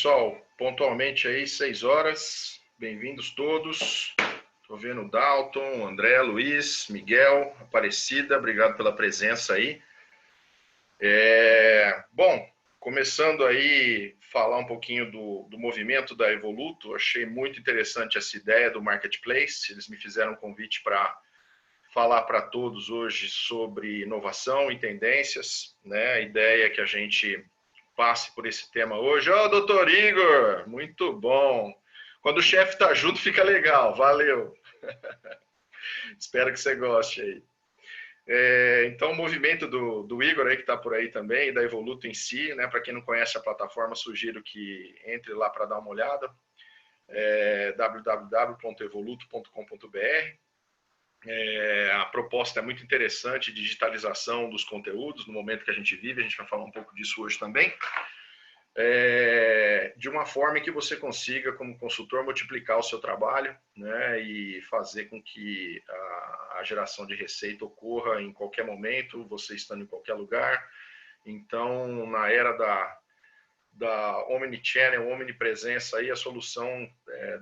Pessoal, pontualmente aí, 6 horas. Bem-vindos todos. Estou vendo o Dalton, André, Luiz, Miguel, Aparecida, obrigado pela presença aí. Bom, começando aí, falar um pouquinho do movimento da Evoluto, achei muito interessante essa ideia do Marketplace. Eles me fizeram um convite para falar para todos hoje sobre inovação e tendências, né? A ideia é que a gente passe por esse tema hoje. Ô, doutor Igor, muito bom. Quando o chefe tá junto, fica legal. Valeu. Espero que você goste aí. Então, o movimento do Igor aí, que está por aí também, e da Evoluto em si, né? Para quem não conhece a plataforma, sugiro que entre lá para dar uma olhada. www.evoluto.com.br. A proposta é muito interessante, digitalização dos conteúdos no momento que a gente vive, a gente vai falar um pouco disso hoje também, de uma forma que você consiga, como consultor, multiplicar o seu trabalho, né, e fazer com que a geração de receita ocorra em qualquer momento, você estando em qualquer lugar. Então, na era da omnichannel, omnipresença, aí a solução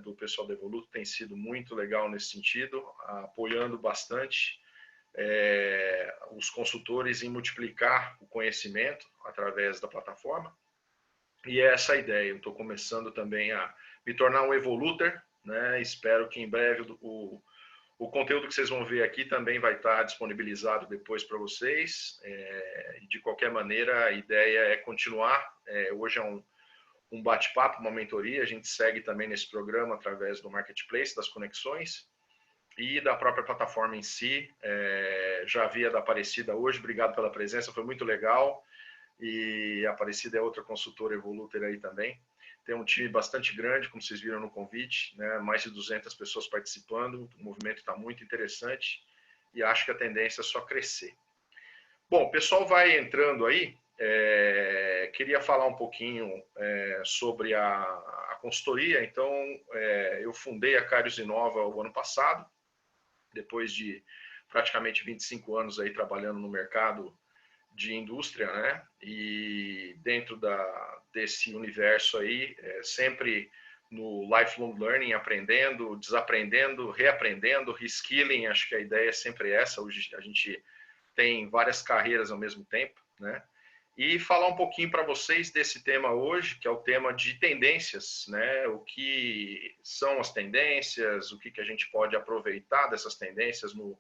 do pessoal da Evoluto tem sido muito legal nesse sentido, apoiando bastante os consultores em multiplicar o conhecimento através da plataforma. E é essa a ideia. Eu estou começando também a me tornar um Evoluter, né? Espero que em breve o conteúdo que vocês vão ver aqui também vai estar disponibilizado depois para vocês. De qualquer maneira, a ideia é continuar. Hoje é um bate-papo, uma mentoria. A gente segue também nesse programa através do Marketplace, das conexões e da própria plataforma em si. Já vi a da Aparecida hoje. Obrigado pela presença, foi muito legal. E a Aparecida é outra consultora Evoluter aí também. Tem um time bastante grande, como vocês viram no convite, né? Mais de 200 pessoas participando, o movimento está muito interessante e acho que a tendência é só crescer. Bom, o pessoal vai entrando aí, queria falar um pouquinho sobre a consultoria. Então, eu fundei a Carius Inova o ano passado, depois de praticamente 25 anos aí trabalhando no mercado de indústria, né? E dentro desse universo aí, sempre no lifelong learning, aprendendo, desaprendendo, reaprendendo, reskilling, acho que a ideia é sempre essa. Hoje a gente tem várias carreiras ao mesmo tempo, né? E falar um pouquinho para vocês desse tema hoje, que é o tema de tendências, né? O que são as tendências, o que a gente pode aproveitar dessas tendências no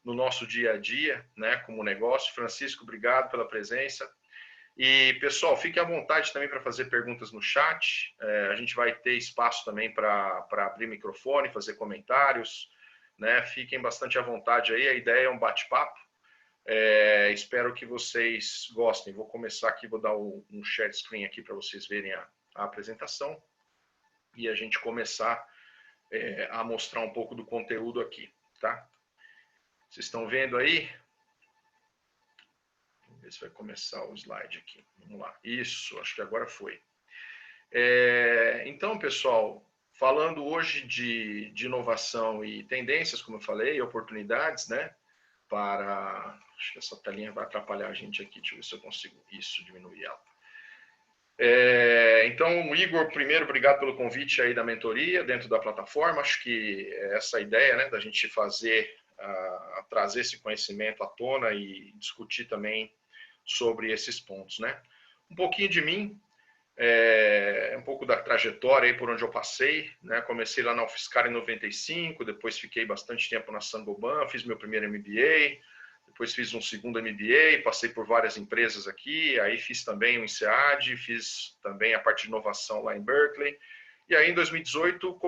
nosso dia a dia, né, como negócio. Francisco, obrigado pela presença. E, pessoal, fiquem à vontade também para fazer perguntas no chat. A gente vai ter espaço também para abrir microfone, fazer comentários, né? Fiquem bastante à vontade aí, a ideia é um bate-papo. Espero que vocês gostem. Vou começar aqui, vou dar um share screen aqui para vocês verem a apresentação e a gente começar a mostrar um pouco do conteúdo aqui, tá? Vocês estão vendo aí? Vamos ver se vai começar o slide aqui. Vamos lá. Isso, acho que agora foi. Então, pessoal, falando hoje de inovação e tendências, como eu falei, oportunidades, né? Acho que essa telinha vai atrapalhar a gente aqui. Deixa eu ver se eu consigo diminuir ela. Então, Igor, primeiro, obrigado pelo convite aí da mentoria dentro da plataforma. Acho que essa ideia, né, da gente fazer a trazer esse conhecimento à tona e discutir também sobre esses pontos, né? Um pouquinho de mim, um pouco da trajetória aí por onde eu passei, né? Comecei lá na UFSCar em 95, depois fiquei bastante tempo na Saint-Gobain, fiz meu primeiro MBA, depois fiz um segundo MBA, passei por várias empresas aqui, aí fiz também o INSEAD, fiz também a parte de inovação lá em Berkeley. E aí em 2018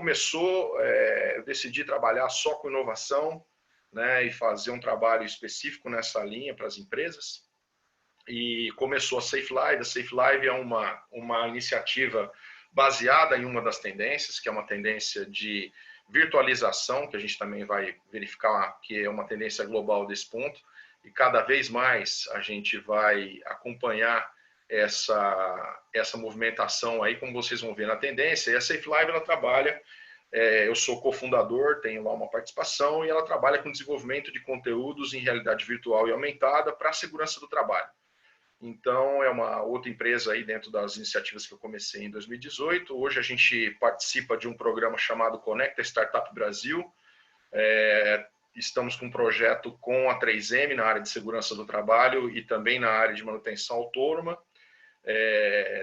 eu decidi trabalhar só com inovação, né, e fazer um trabalho específico nessa linha para as empresas. E começou a Safe Live. A Safe Live é uma iniciativa baseada em uma das tendências, que é uma tendência de virtualização, que a gente também vai verificar que é uma tendência global desse ponto, e cada vez mais a gente vai acompanhar essa movimentação aí, como vocês vão ver na tendência. E a Safe Live, ela trabalha, eu sou cofundador, tenho lá uma participação, e ela trabalha com desenvolvimento de conteúdos em realidade virtual e aumentada para a segurança do trabalho. Então, é uma outra empresa aí dentro das iniciativas que eu comecei em 2018. Hoje a gente participa de um programa chamado Conecta Startup Brasil. Estamos com um projeto com a 3M na área de segurança do trabalho e também na área de manutenção autônoma.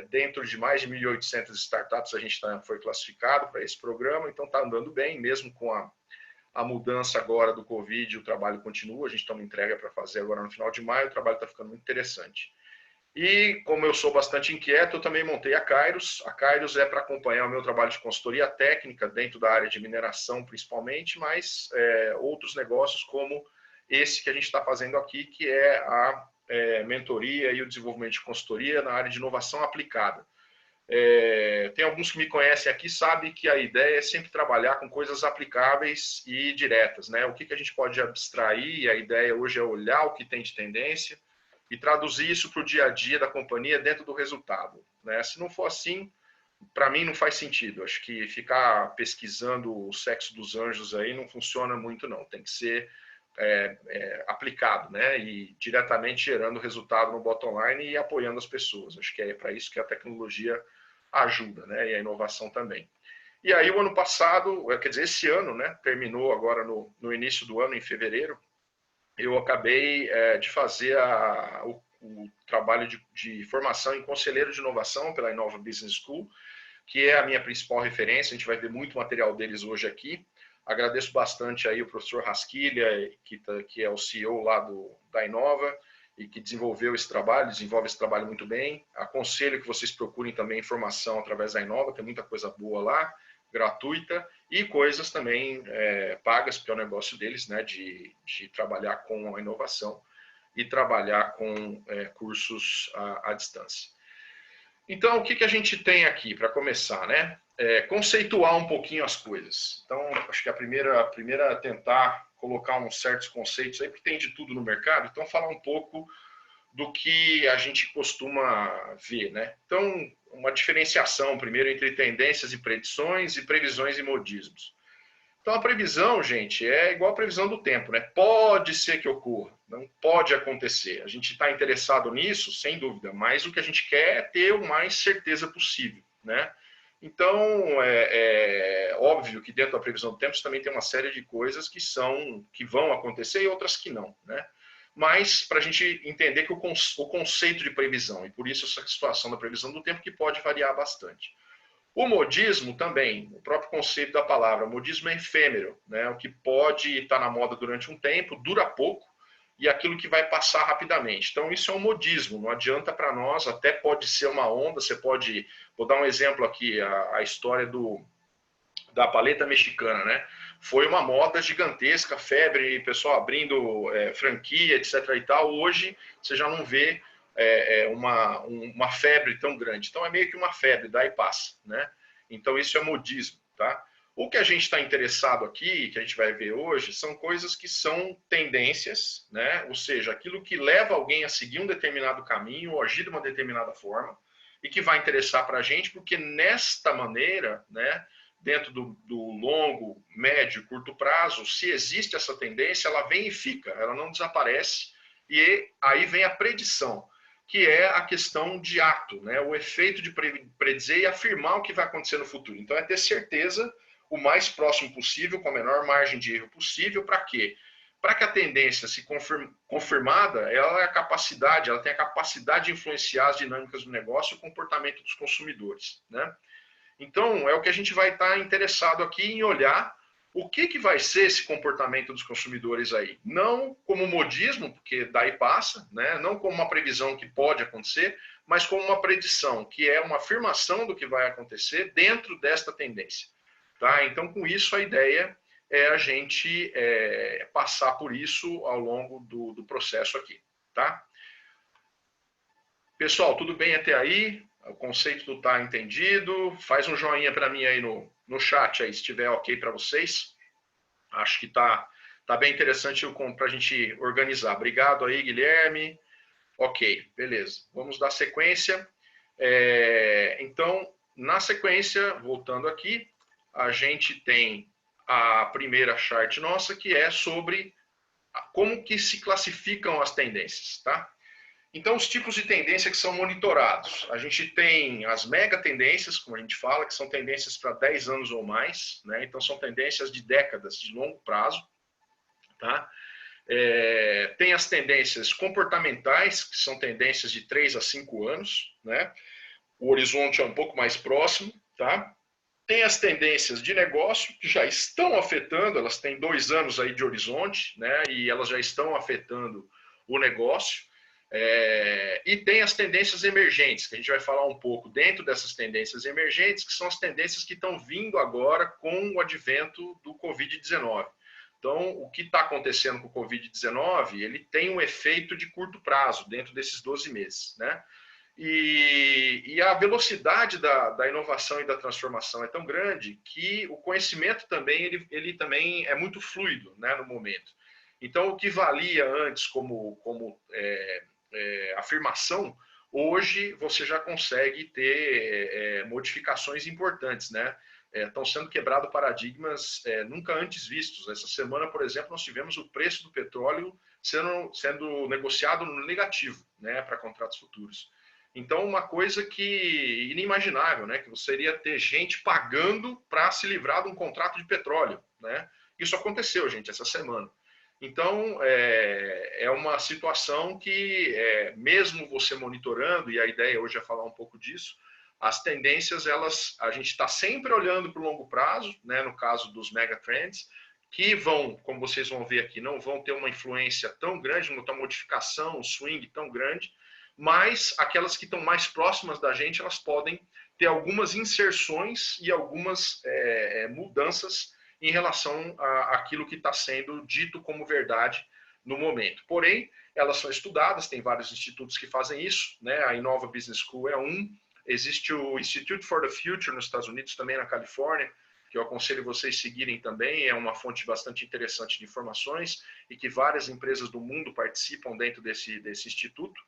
Dentro de mais de 1.800 startups, a gente foi classificado para esse programa, então está andando bem, mesmo com a mudança agora do Covid, o trabalho continua, a gente tem uma entrega para fazer agora no final de maio, o trabalho está ficando muito interessante. E como eu sou bastante inquieto, eu também montei a Kairos. A Kairos é para acompanhar o meu trabalho de consultoria técnica dentro da área de mineração, principalmente, mas outros negócios como esse que a gente está fazendo aqui, que é a mentoria e o desenvolvimento de consultoria na área de inovação aplicada. Tem alguns que me conhecem aqui, sabem que a ideia é sempre trabalhar com coisas aplicáveis e diretas, né? O que a gente pode abstrair, a ideia hoje é olhar o que tem de tendência e traduzir isso para o dia a dia da companhia dentro do resultado, né? Se não for assim, para mim não faz sentido. Acho que ficar pesquisando o sexo dos anjos aí não funciona muito, não. Tem que ser aplicado, né? E diretamente gerando resultado no bottom line e apoiando as pessoas. Acho que é para isso que a tecnologia ajuda, né? E a inovação também. E aí o ano passado, quer dizer, esse ano, né? Terminou agora no início do ano, em fevereiro, eu acabei de fazer o trabalho de formação em conselheiro de inovação pela Inova Business School, que é a minha principal referência. A gente vai ver muito material deles hoje aqui. Agradeço bastante aí o professor Rasquilha, que é o CEO lá da Inova e que desenvolveu esse trabalho, desenvolve esse trabalho muito bem. Aconselho que vocês procurem também informação através da Inova, tem muita coisa boa lá, gratuita, e coisas também pagas, porque é o negócio deles, né, de trabalhar com a inovação e trabalhar com cursos à distância. Então, o que a gente tem aqui para começar, né? Conceituar um pouquinho as coisas. Então, acho que a primeira é tentar colocar uns certos conceitos aí, porque tem de tudo no mercado. Então, falar um pouco do que a gente costuma ver, né? Então, uma diferenciação primeiro entre tendências e predições e previsões e modismos. Então, a previsão, gente, é igual a previsão do tempo, né? Pode ser que ocorra, não pode acontecer. A gente está interessado nisso, sem dúvida, mas o que a gente quer é ter o mais certeza possível, né? Então, é óbvio que dentro da previsão do tempo você também tem uma série de coisas que vão acontecer e outras que não, né? Mas para a gente entender que o conceito de previsão, e por isso essa situação da previsão do tempo que pode variar bastante. O modismo também, o próprio conceito da palavra, o modismo é efêmero, né? O que pode estar na moda durante um tempo, dura pouco, e aquilo que vai passar rapidamente. Então, isso é um modismo, não adianta para nós, até pode ser uma onda, você pode... Vou dar um exemplo aqui, a história da paleta mexicana, né? Foi uma moda gigantesca, febre, pessoal abrindo franquia, etc. e tal. Hoje, você já não vê uma febre tão grande. Então, é meio que uma febre, daí passa, né? Então, isso é modismo, tá? O que a gente está interessado aqui, que a gente vai ver hoje, são coisas que são tendências, né? Ou seja, aquilo que leva alguém a seguir um determinado caminho ou agir de uma determinada forma e que vai interessar para a gente, porque nesta maneira, né, dentro do longo, médio, curto prazo, se existe essa tendência, ela vem e fica, ela não desaparece, e aí vem a predição, que é a questão de ato, né? O efeito de predizer e afirmar o que vai acontecer no futuro. Então, é ter certeza o mais próximo possível, com a menor margem de erro possível, para quê? Para que a tendência se confirmada, ela tem a capacidade de influenciar as dinâmicas do negócio e o comportamento dos consumidores, né? Então, é o que a gente vai estar interessado aqui em olhar o que vai ser esse comportamento dos consumidores aí. Não como modismo, porque daí passa, né? Não como uma previsão que pode acontecer, mas como uma predição, que é uma afirmação do que vai acontecer dentro desta tendência. Tá? Então, com isso, a ideia é a gente passar por isso ao longo do processo aqui. Tá? Pessoal, tudo bem até aí? O conceito está entendido? Faz um joinha para mim aí no chat, aí, se estiver ok para vocês. Acho que tá bem interessante para a gente organizar. Obrigado aí, Guilherme. Ok, beleza. Vamos dar sequência. Então, na sequência, voltando aqui, a gente tem a primeira chart nossa, que é sobre como que se classificam as tendências, tá? Então, os tipos de tendência que são monitorados. A gente tem as mega tendências, como a gente fala, que são tendências para 10 anos ou mais, né? Então, são tendências de décadas, de longo prazo, tá? Tem as tendências comportamentais, que são tendências de 3 a 5 anos, né? O horizonte é um pouco mais próximo, tá? Tem as tendências de negócio, que já estão afetando, elas têm 2 anos aí de horizonte, né? E elas já estão afetando o negócio. E tem as tendências emergentes, que a gente vai falar um pouco dentro dessas tendências emergentes, que são as tendências que estão vindo agora com o advento do Covid-19. Então, o que está acontecendo com o Covid-19, ele tem um efeito de curto prazo, dentro desses 12 meses, né? E a velocidade da inovação e da transformação é tão grande que o conhecimento também, ele também é muito fluido, né, no momento. Então, o que valia antes como afirmação, hoje você já consegue ter modificações importantes, né? Estão sendo quebrados paradigmas nunca antes vistos. Essa semana, por exemplo, nós tivemos o preço do petróleo sendo negociado no negativo, né, para contratos futuros. Então, uma coisa que inimaginável, né, que você iria ter gente pagando para se livrar de um contrato de petróleo, né? Isso aconteceu, gente, essa semana. Então, é uma situação que, mesmo você monitorando, e a ideia hoje é falar um pouco disso, as tendências, a gente está sempre olhando para o longo prazo, né, no caso dos megatrends, que vão, como vocês vão ver aqui, não vão ter uma influência tão grande, uma modificação, um swing tão grande, mas aquelas que estão mais próximas da gente, elas podem ter algumas inserções e algumas mudanças em relação àquilo que está sendo dito como verdade no momento. Porém, elas são estudadas, tem vários institutos que fazem isso, né? A Innova Business School é um, existe o Institute for the Future nos Estados Unidos, também na Califórnia, que eu aconselho vocês seguirem também, é uma fonte bastante interessante de informações e que várias empresas do mundo participam dentro desse instituto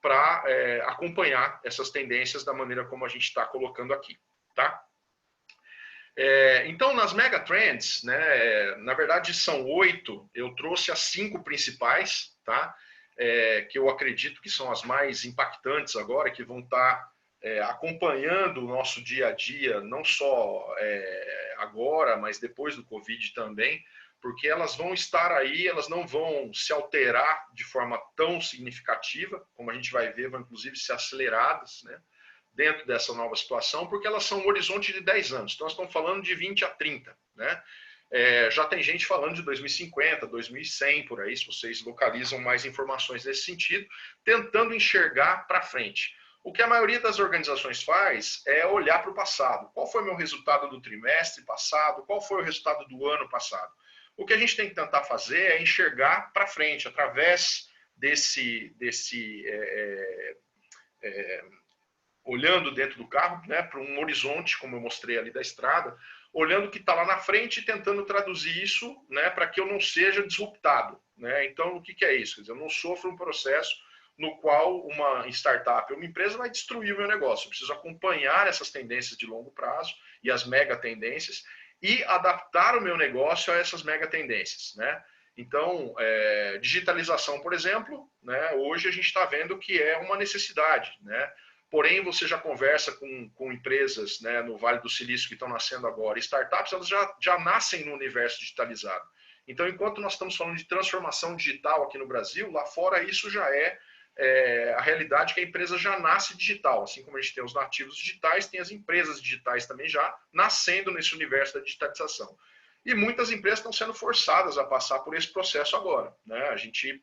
para acompanhar essas tendências da maneira como a gente está colocando aqui, tá? Então, nas megatrends, né, na verdade são 8, eu trouxe as 5 principais, tá? Que eu acredito que são as mais impactantes agora, que vão estar acompanhando o nosso dia a dia, não só agora, mas depois do Covid também, porque elas vão estar aí, elas não vão se alterar de forma tão significativa, como a gente vai ver, vão inclusive ser aceleradas, né, dentro dessa nova situação, porque elas são um horizonte de 10 anos. Então, nós estamos falando de 20 a 30, né? Já tem gente falando de 2050, 2100, por aí, se vocês localizam mais informações nesse sentido, tentando enxergar para frente. O que a maioria das organizações faz é olhar para o passado. Qual foi o meu resultado do trimestre passado? Qual foi o resultado do ano passado? O que a gente tem que tentar fazer é enxergar para frente, através olhando dentro do carro, né, para um horizonte, como eu mostrei ali da estrada, olhando o que está lá na frente e tentando traduzir isso, né, para que eu não seja disruptado, né? Então, o que é isso? Quer dizer, eu não sofro um processo no qual uma startup ou uma empresa vai destruir o meu negócio. Eu preciso acompanhar essas tendências de longo prazo e as mega tendências e adaptar o meu negócio a essas mega tendências, né? Então, digitalização, por exemplo, né, hoje a gente está vendo que é uma necessidade, né? Porém, você já conversa com empresas, né, no Vale do Silício que estão nascendo agora, startups, elas já nascem no universo digitalizado. Então, enquanto nós estamos falando de transformação digital aqui no Brasil, lá fora isso já a realidade que a empresa já nasce digital. Assim como a gente tem os nativos digitais, tem as empresas digitais também já nascendo nesse universo da digitalização. E muitas empresas estão sendo forçadas a passar por esse processo agora, né? A gente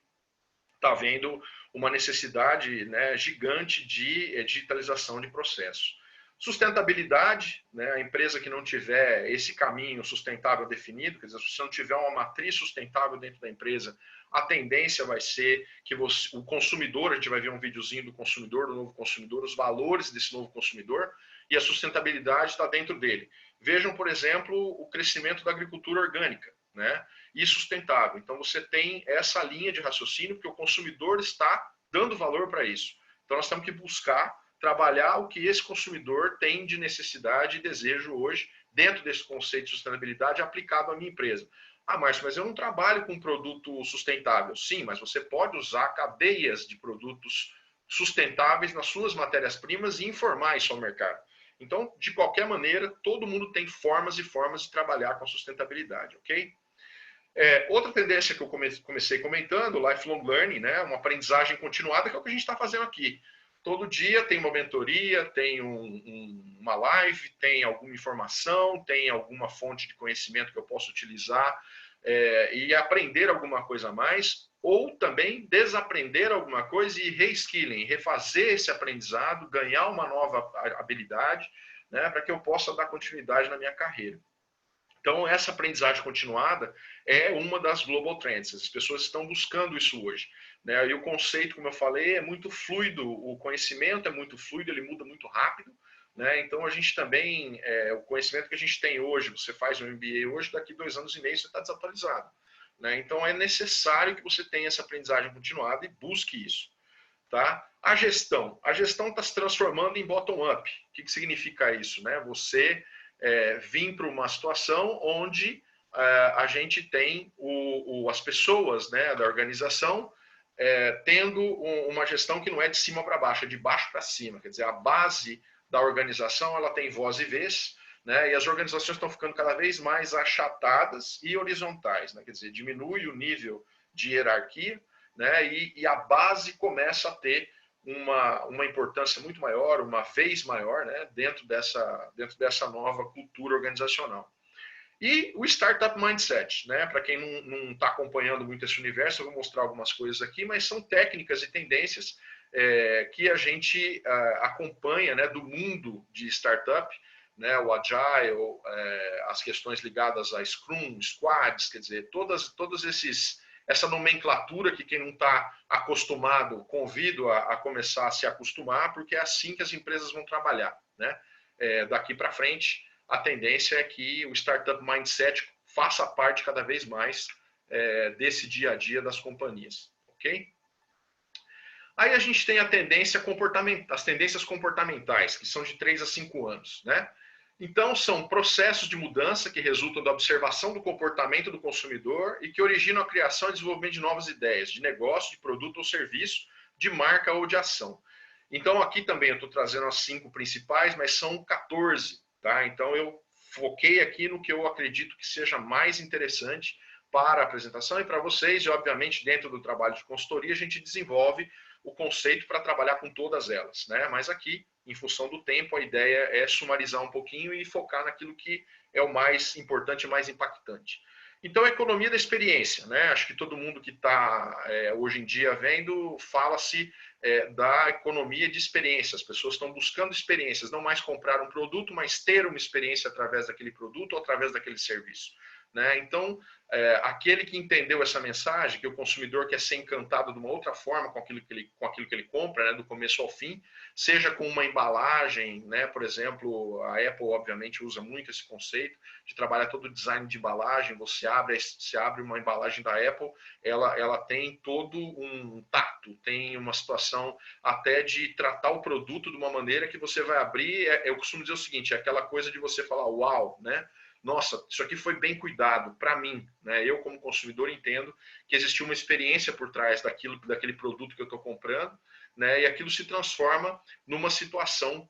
está vendo uma necessidade, né, gigante de digitalização de processos. Sustentabilidade, né, a empresa que não tiver esse caminho sustentável definido, quer dizer, se você não tiver uma matriz sustentável dentro da empresa, a tendência vai ser que o consumidor, a gente vai ver um videozinho do consumidor, do novo consumidor, os valores desse novo consumidor, e a sustentabilidade está dentro dele. Vejam, por exemplo, o crescimento da agricultura orgânica, né, e sustentável. Então, você tem essa linha de raciocínio, porque o consumidor está dando valor para isso. Então, nós temos que buscar trabalhar o que esse consumidor tem de necessidade e desejo hoje, dentro desse conceito de sustentabilidade aplicado à minha empresa. Ah, Márcio, mas eu não trabalho com produto sustentável. Sim, mas você pode usar cadeias de produtos sustentáveis nas suas matérias-primas e informar isso ao mercado. Então, de qualquer maneira, todo mundo tem formas e formas de trabalhar com a sustentabilidade, ok? Outra tendência que eu comecei comentando, lifelong learning, né? Uma aprendizagem continuada, que é o que a gente está fazendo aqui. Todo dia tem uma mentoria, tem uma live, tem alguma informação, tem alguma fonte de conhecimento que eu posso utilizar e aprender alguma coisa a mais, ou também desaprender alguma coisa e reskilling, refazer esse aprendizado, ganhar uma nova habilidade, né, para que eu possa dar continuidade na minha carreira. Então, essa aprendizagem continuada é uma das global trends. As pessoas estão buscando isso hoje, né? E o conceito, como eu falei, é muito fluido. O conhecimento é muito fluido, ele muda muito rápido, né? Então, a gente também, o conhecimento que a gente tem hoje, você faz um MBA hoje, daqui 2 anos e meio você está desatualizado, né? Então, é necessário que você tenha essa aprendizagem continuada e busque isso, tá? A gestão está se transformando em bottom-up. O que significa isso, né? Você vir para uma situação onde a gente tem as pessoas, né, da organização tendo uma gestão que não é de cima para baixo, é de baixo para cima. Quer dizer, a base da organização ela tem voz e vez, né, e as organizações estão ficando cada vez mais achatadas e horizontais, né, quer dizer, diminui o nível de hierarquia, né, e a base começa a ter uma importância muito maior, uma vez maior, né, dentro dessa nova cultura organizacional. E o Startup Mindset, né? Para quem não está acompanhando muito esse universo, eu vou mostrar algumas coisas aqui, mas são técnicas e tendências que a gente acompanha, né, do mundo de startup, né, o Agile, as questões ligadas a Scrum, Squads, quer dizer, todos essa nomenclatura que quem não está acostumado, convido a começar a se acostumar, porque é assim que as empresas vão trabalhar, né? Daqui para frente, a tendência é que o Startup Mindset faça parte cada vez mais desse dia a dia das companhias, ok? Aí a gente tem as tendências comportamentais, que são de 3 a 5 anos, né? Então, são processos de mudança que resultam da observação do comportamento do consumidor e que originam a criação e desenvolvimento de novas ideias, de negócio, de produto ou serviço, de marca ou de ação. Então, aqui também eu estou trazendo as 5 principais, mas são 14, tá? Então, eu foquei aqui no que eu acredito que seja mais interessante para a apresentação e para vocês, e obviamente dentro do trabalho de consultoria a gente desenvolve o conceito para trabalhar com todas elas, né? Mas aqui, em função do tempo, a ideia é sumarizar um pouquinho e focar naquilo que é o mais importante e mais impactante. Então, a economia da experiência, né? Acho que todo mundo que está hoje em dia vendo, fala-se da economia de experiência. As pessoas estão buscando experiências, não mais comprar um produto, mas ter uma experiência através daquele produto ou através daquele serviço, né? Então, aquele que entendeu essa mensagem, que o consumidor quer ser encantado de uma outra forma com aquilo que ele compra, né, do começo ao fim, seja com uma embalagem, né, por exemplo, a Apple obviamente usa muito esse conceito de trabalhar todo o design de embalagem. Você abre uma embalagem da Apple, ela tem todo um tato, tem uma situação até de tratar o produto de uma maneira que você vai abrir, eu costumo dizer o seguinte, é aquela coisa de você falar, uau, né? Nossa, isso aqui foi bem cuidado para mim, né? Eu como consumidor entendo que existiu uma experiência por trás daquele produto que eu estou comprando, né? E aquilo se transforma numa situação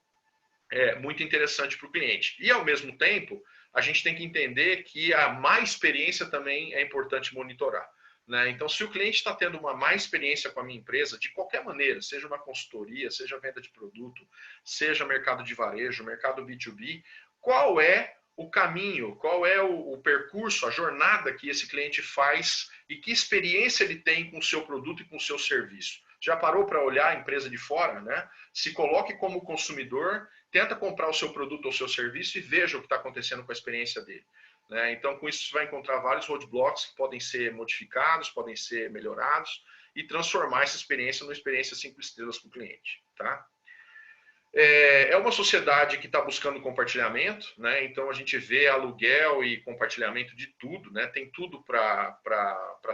muito interessante para o cliente. E ao mesmo tempo, a gente tem que entender que a má experiência também é importante monitorar, né? Então, se o cliente está tendo uma má experiência com a minha empresa, de qualquer maneira, seja uma consultoria, seja venda de produto, seja mercado de varejo, mercado B2B, qual é o caminho, qual é o percurso, a jornada que esse cliente faz e que experiência ele tem com o seu produto e com o seu serviço? Já parou para olhar a empresa de fora, né? Se coloque como consumidor, tenta comprar o seu produto ou o seu serviço e veja o que está acontecendo com a experiência dele, né? Então, com isso, você vai encontrar vários roadblocks que podem ser modificados, podem ser melhorados e transformar essa experiência numa experiência 5 estrelas para o cliente, tá? É uma sociedade que está buscando compartilhamento, né? Então a gente vê aluguel e compartilhamento de tudo, né? Tem tudo para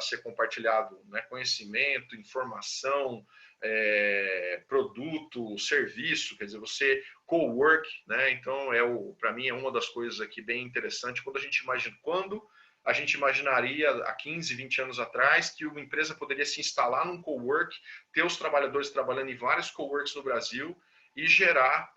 ser compartilhado, né? Conhecimento, informação, produto, serviço, quer dizer, você co-work, né? Então para mim é uma das coisas aqui bem interessante quando a gente imagina quando a gente imaginaria há 15, 20 anos atrás que uma empresa poderia se instalar num cowork, ter os trabalhadores trabalhando em vários coworks no Brasil e gerar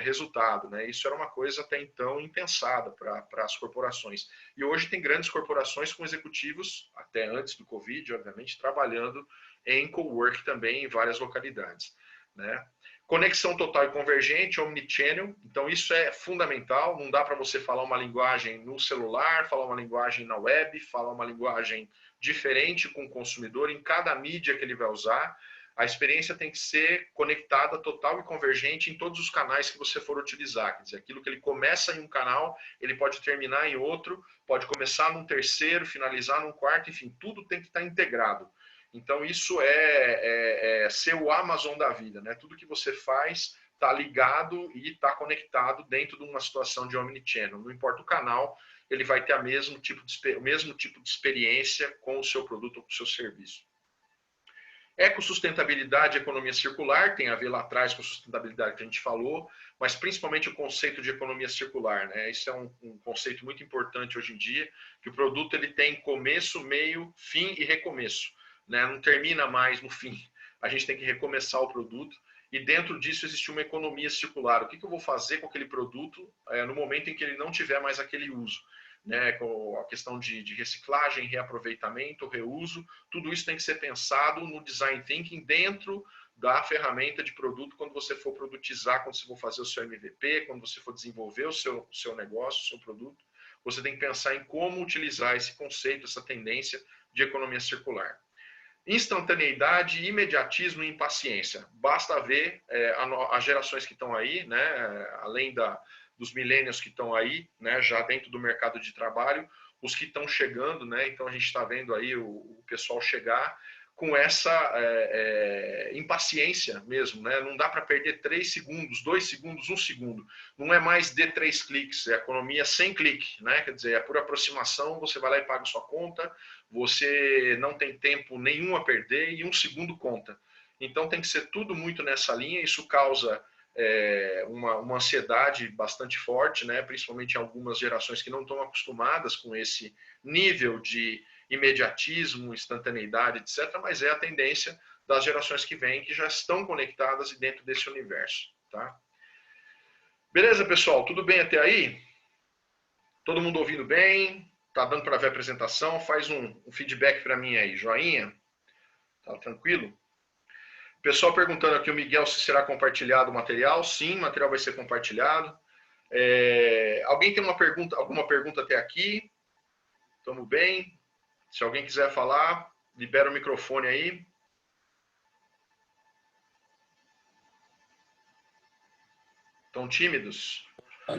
resultado, né? Isso era uma coisa até então impensada para as corporações. E hoje tem grandes corporações com executivos, até antes do Covid, obviamente, trabalhando em cowork também em várias localidades, né? Conexão total e convergente, omnichannel, então isso é fundamental, não dá para você falar uma linguagem no celular, falar uma linguagem na web, falar uma linguagem diferente com o consumidor em cada mídia que ele vai usar. A experiência tem que ser conectada, total e convergente em todos os canais que você for utilizar. Quer dizer, aquilo que ele começa em um canal, ele pode terminar em outro, pode começar num terceiro, finalizar num quarto, enfim, tudo tem que estar integrado. Então, isso é ser o Amazon da vida, né? Tudo que você faz está ligado e está conectado dentro de uma situação de omnichannel. Não importa o canal, ele vai ter o mesmo tipo de experiência com o seu produto ou com o seu serviço. Ecossustentabilidade e economia circular, tem a ver lá atrás com a sustentabilidade que a gente falou, mas principalmente o conceito de economia circular, né? Isso é um conceito muito importante hoje em dia, que o produto ele tem começo, meio, fim e recomeço, né? Não termina mais no fim, a gente tem que recomeçar o produto, e dentro disso existe uma economia circular. O que eu vou fazer com aquele produto no momento em que ele não tiver mais aquele uso? Né, com a questão de reciclagem, reaproveitamento, reuso, tudo isso tem que ser pensado no design thinking dentro da ferramenta de produto quando você for produtizar, quando você for fazer o seu MVP, quando você for desenvolver o seu negócio, o seu produto, você tem que pensar em como utilizar esse conceito, essa tendência de economia circular. Instantaneidade, imediatismo e impaciência. Basta ver as gerações que estão aí, né, além dos millennials que estão aí, né, já dentro do mercado de trabalho, os que estão chegando, né, então a gente está vendo aí o pessoal chegar com essa impaciência mesmo, né, não dá para perder 3 segundos, 2 segundos, 1 segundo, não é mais de 3 cliques, é economia sem clique, né, quer dizer, é por aproximação, você vai lá e paga sua conta, você não tem tempo nenhum a perder e 1 segundo conta. Então tem que ser tudo muito nessa linha, isso causa uma ansiedade bastante forte, né? Principalmente em algumas gerações que não estão acostumadas com esse nível de imediatismo, instantaneidade, etc. Mas é a tendência das gerações que vêm, que já estão conectadas e dentro desse universo. Tá? Beleza, pessoal? Tudo bem até aí? Todo mundo ouvindo bem? Tá dando para ver a apresentação? Faz um feedback para mim aí, joinha? Tá tranquilo? Pessoal perguntando aqui, o Miguel, se será compartilhado o material. Sim, o material vai ser compartilhado. Alguém tem alguma pergunta até aqui? Estamos bem? Se alguém quiser falar, libera o microfone aí. Estão tímidos?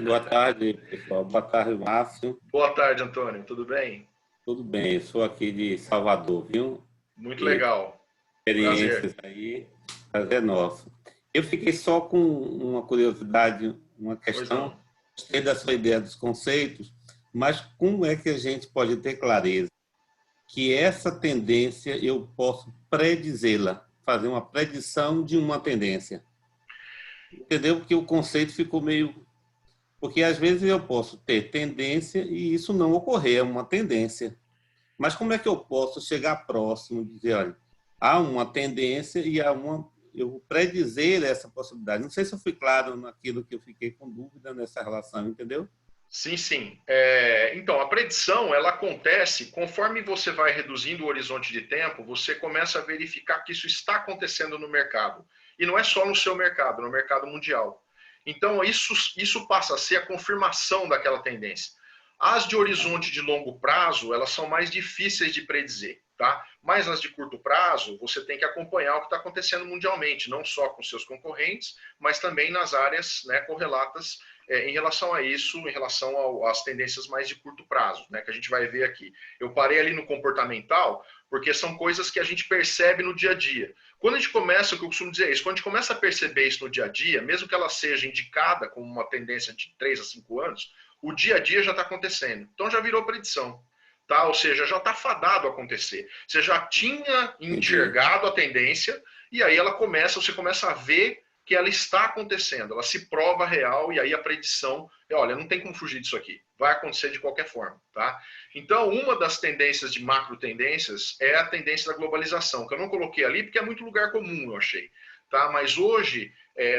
Boa tarde, pessoal. Boa tarde, Márcio. Boa tarde, Antônio. Tudo bem? Tudo bem, eu sou aqui de Salvador, viu? Muito legal. Experiências Prazer. aí, prazer nosso. Eu fiquei só com uma curiosidade, uma Pois questão. não. Gostei da sua ideia dos conceitos, mas como é que a gente pode ter clareza que essa tendência eu posso predizê-la, fazer uma predição de uma tendência? Entendeu? Porque o conceito ficou meio... Porque às vezes eu posso ter tendência e isso não ocorrer, é uma tendência. Mas como é que eu posso chegar próximo e dizer, olha, há uma tendência e eu vou predizer essa possibilidade? Não sei se eu fui claro naquilo que eu fiquei com dúvida nessa relação, entendeu? Sim, sim. Então, a predição, ela acontece conforme você vai reduzindo o horizonte de tempo, você começa a verificar que isso está acontecendo no mercado. E não é só no seu mercado, no mercado mundial. Então, isso passa a ser a confirmação daquela tendência. As de horizonte de longo prazo, elas são mais difíceis de predizer, tá? Mas as de curto prazo, você tem que acompanhar o que está acontecendo mundialmente, não só com seus concorrentes, mas também nas áreas, né, correlatas em relação a isso, em relação às tendências mais de curto prazo, né, que a gente vai ver aqui. Eu parei ali no comportamental, porque são coisas que a gente percebe no dia a dia. Quando a gente começa, o que eu costumo dizer é isso, quando a gente começa a perceber isso no dia a dia, mesmo que ela seja indicada como uma tendência de 3 a 5 anos, o dia a dia já está acontecendo. Então já virou predição. Tá? Ou seja, já está fadado a acontecer. Você já tinha Entendi. enxergado a tendência e aí você começa a ver que ela está acontecendo, ela se prova real e aí a predição é, olha, não tem como fugir disso aqui, vai acontecer de qualquer forma, tá? Então, uma das tendências de macro tendências é a tendência da globalização, que eu não coloquei ali porque é muito lugar comum, eu achei, tá? Mas hoje,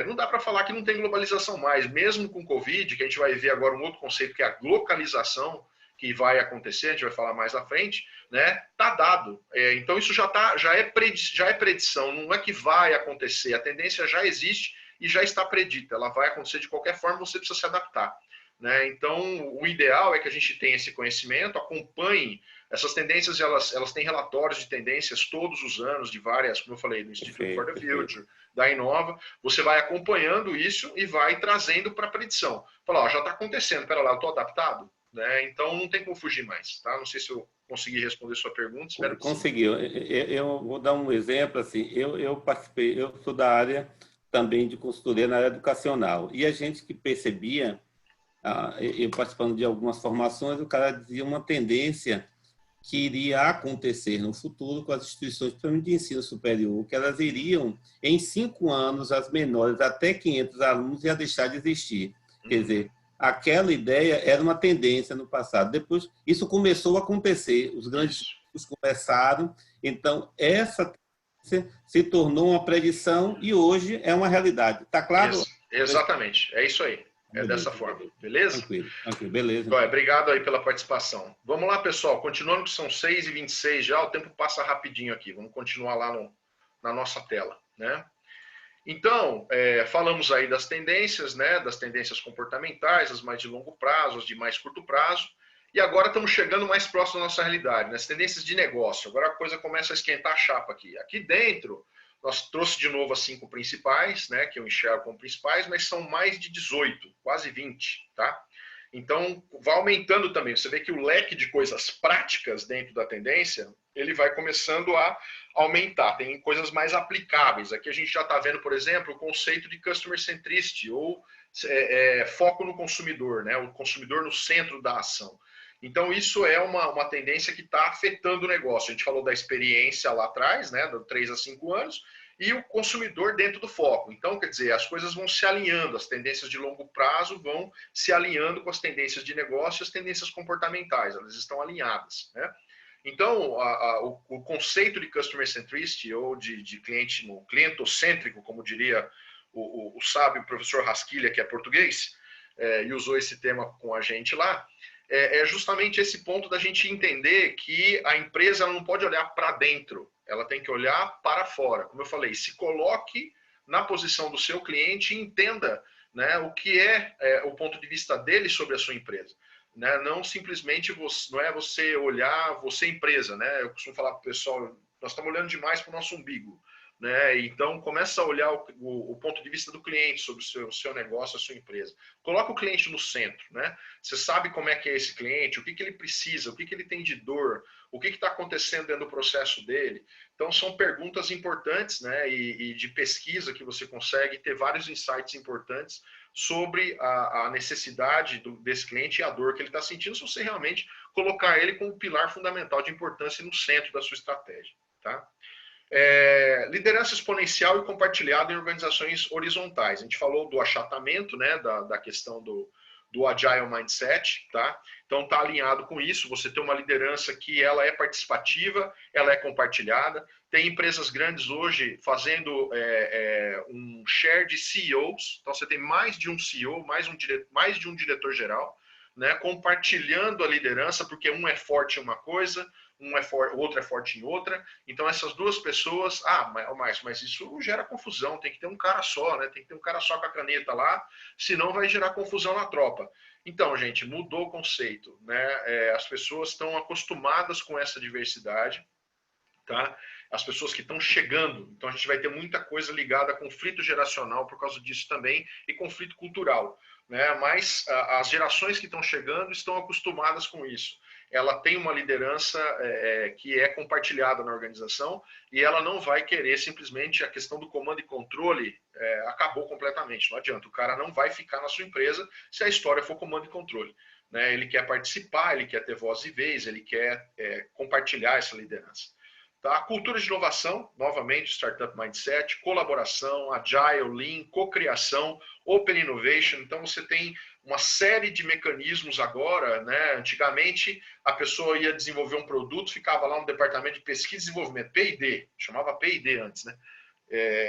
não dá para falar que não tem globalização mais, mesmo com Covid, que a gente vai ver agora um outro conceito que é a localização, que vai acontecer, a gente vai falar mais à frente, né? Tá dado. Então isso já é predição, não é que vai acontecer, a tendência já existe e já está predita, ela vai acontecer de qualquer forma, você precisa se adaptar. Né? Então, o ideal é que a gente tenha esse conhecimento, acompanhe essas tendências, elas têm relatórios de tendências todos os anos, de várias, como eu falei, do Institute for the Future, da Inova, você vai acompanhando isso e vai trazendo para a predição. Fala, ó, já está acontecendo, pera lá, eu estou adaptado? Né? Então, não tem como fugir mais. Tá? Não sei se eu consegui responder sua pergunta, espero que conseguiu. Eu vou dar um exemplo, assim, eu participei, eu sou da área também de consultoria na área educacional, e a gente que percebia, eu participando de algumas formações, o cara dizia uma tendência que iria acontecer no futuro com as instituições, principalmente de ensino superior, que elas iriam, em 5 anos, as menores, até 500 alunos, ia deixar de existir. Quer dizer, aquela ideia era uma tendência no passado. Depois, isso começou a acontecer, os grandes grupos começaram, então, essa tendência se tornou uma predição e hoje é uma realidade. Está claro? Exatamente, é isso aí. Beleza, dessa forma, beleza? Tranquilo, beleza. Então, obrigado aí pela participação. Vamos lá, pessoal, continuando que são 6h26 já, o tempo passa rapidinho aqui, vamos continuar lá na nossa tela, né? Então, falamos aí das tendências, né, das tendências comportamentais, as mais de longo prazo, as de mais curto prazo, e agora estamos chegando mais próximo da nossa realidade, nas tendências de negócio. Agora a coisa começa a esquentar a chapa aqui. Aqui dentro, nós trouxe de novo as 5 principais, né, que eu enxergo como principais, mas são mais de 18, quase 20, tá? Então, vai aumentando também. Você vê que o leque de coisas práticas dentro da tendência, ele vai começando a aumentar. Tem coisas mais aplicáveis. Aqui a gente já está vendo, por exemplo, o conceito de customer centricity, ou foco no consumidor, né? O consumidor no centro da ação. Então, isso é uma tendência que está afetando o negócio. A gente falou da experiência lá atrás, né? De 3 a 5 anos, e o consumidor dentro do foco. Então, quer dizer, as coisas vão se alinhando, as tendências de longo prazo vão se alinhando com as tendências de negócio e as tendências comportamentais, elas estão alinhadas, né? Então, o conceito de customer centricity, ou de clientocêntrico, como diria o sábio professor Rasquilha, que é português, e usou esse tema com a gente lá, é justamente esse ponto da gente entender que a empresa ela não pode olhar para dentro, ela tem que olhar para fora. Como eu falei, se coloque na posição do seu cliente e entenda, né, o que é o ponto de vista dele sobre a sua empresa. Né? Não simplesmente não é você olhar, você empresa. Né? Eu costumo falar para o pessoal, nós estamos olhando demais para o nosso umbigo. Né? Então, começa a olhar o ponto de vista do cliente sobre o seu negócio, a sua empresa. Coloca o cliente no centro. Né? Você sabe como é que é esse cliente, o que ele precisa, o que ele tem de dor, o que está acontecendo dentro do processo dele. Então, são perguntas importantes, né? e de pesquisa que você consegue ter vários insights importantes sobre a necessidade desse cliente e a dor que ele está sentindo, se você realmente colocar ele como pilar fundamental de importância no centro da sua estratégia. Tá? Liderança exponencial e compartilhada em organizações horizontais. A gente falou do achatamento, né, da questão do Agile Mindset, tá? Então está alinhado com isso, você tem uma liderança que ela é participativa, ela é compartilhada. Tem empresas grandes hoje fazendo um share de CEOs, então você tem mais de um CEO, mais de um diretor-geral, né, compartilhando a liderança, porque um é forte em uma coisa, o outro é forte em outra. Então essas duas pessoas, mas isso gera confusão, tem que ter um cara só, né? Tem que ter um cara só com a caneta lá, senão vai gerar confusão na tropa. Então, gente, mudou o conceito, né? As pessoas estão acostumadas com essa diversidade, tá? As pessoas que estão chegando, então a gente vai ter muita coisa ligada a conflito geracional por causa disso também, e conflito cultural, né? Mas as gerações que estão chegando estão acostumadas com isso. Ela tem uma liderança que é compartilhada na organização, e ela não vai querer simplesmente a questão do comando e controle, acabou completamente, não adianta, o cara não vai ficar na sua empresa se a história for comando e controle. Né? Ele quer participar, ele quer ter voz e vez, ele quer compartilhar essa liderança. Tá? Cultura de inovação, novamente, Startup Mindset, colaboração, Agile, Lean, cocriação, Open Innovation. Então, você tem uma série de mecanismos agora, né? Antigamente, a pessoa ia desenvolver um produto, ficava lá no departamento de pesquisa e desenvolvimento, P&D, chamava P&D antes, né?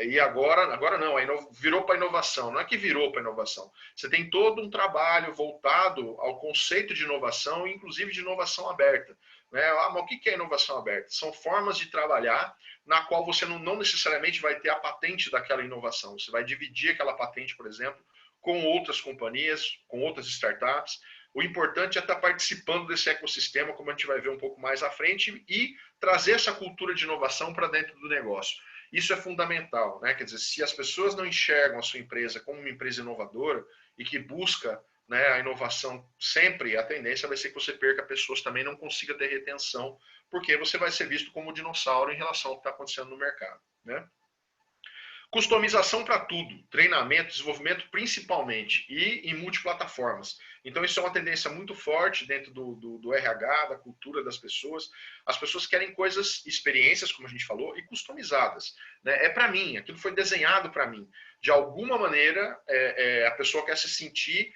E agora não, virou para inovação. Não é que virou para inovação. Você tem todo um trabalho voltado ao conceito de inovação, inclusive de inovação aberta. Né? Mas o que é inovação aberta? São formas de trabalhar na qual você não necessariamente vai ter a patente daquela inovação. Você vai dividir aquela patente, por exemplo, com outras companhias, com outras startups. O importante é estar participando desse ecossistema, como a gente vai ver um pouco mais à frente, e trazer essa cultura de inovação para dentro do negócio. Isso é fundamental, né? Quer dizer, se as pessoas não enxergam a sua empresa como uma empresa inovadora e que busca, né, a inovação sempre, a tendência vai ser que você perca pessoas também, não consiga ter retenção, porque você vai ser visto como um dinossauro em relação ao que está acontecendo no mercado, né? Customização para tudo, treinamento, desenvolvimento principalmente, e em multiplataformas. Então isso é uma tendência muito forte dentro do RH, da cultura das pessoas. As pessoas querem coisas, experiências, como a gente falou, e customizadas. Né? É para mim, aquilo foi desenhado para mim. De alguma maneira, a pessoa quer se sentir,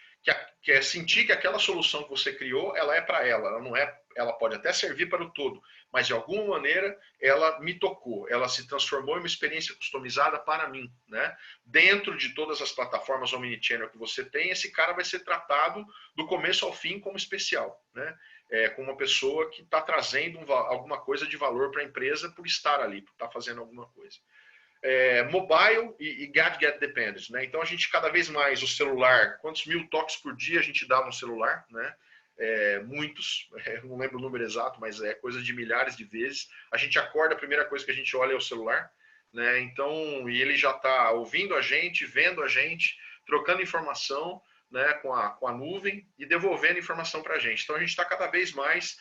quer sentir que aquela solução que você criou, ela é para ela não é. Ela pode até servir para o todo, mas de alguma maneira ela me tocou, ela se transformou em uma experiência customizada para mim, né? Dentro de todas as plataformas omnichannel que você tem, esse cara vai ser tratado do começo ao fim como especial, né? Como uma pessoa que está trazendo alguma coisa de valor para a empresa por estar ali, por estar fazendo alguma coisa. Mobile e gadget dependent, né? Então a gente cada vez mais o celular, quantos mil toques por dia a gente dá no celular, né? Muitos, não lembro o número exato, mas é coisa de milhares de vezes. A gente acorda, a primeira coisa que a gente olha é o celular, né? Então, e ele já está ouvindo a gente, vendo a gente, trocando informação, né, com a nuvem e devolvendo informação para a gente. Então, a gente está cada vez mais,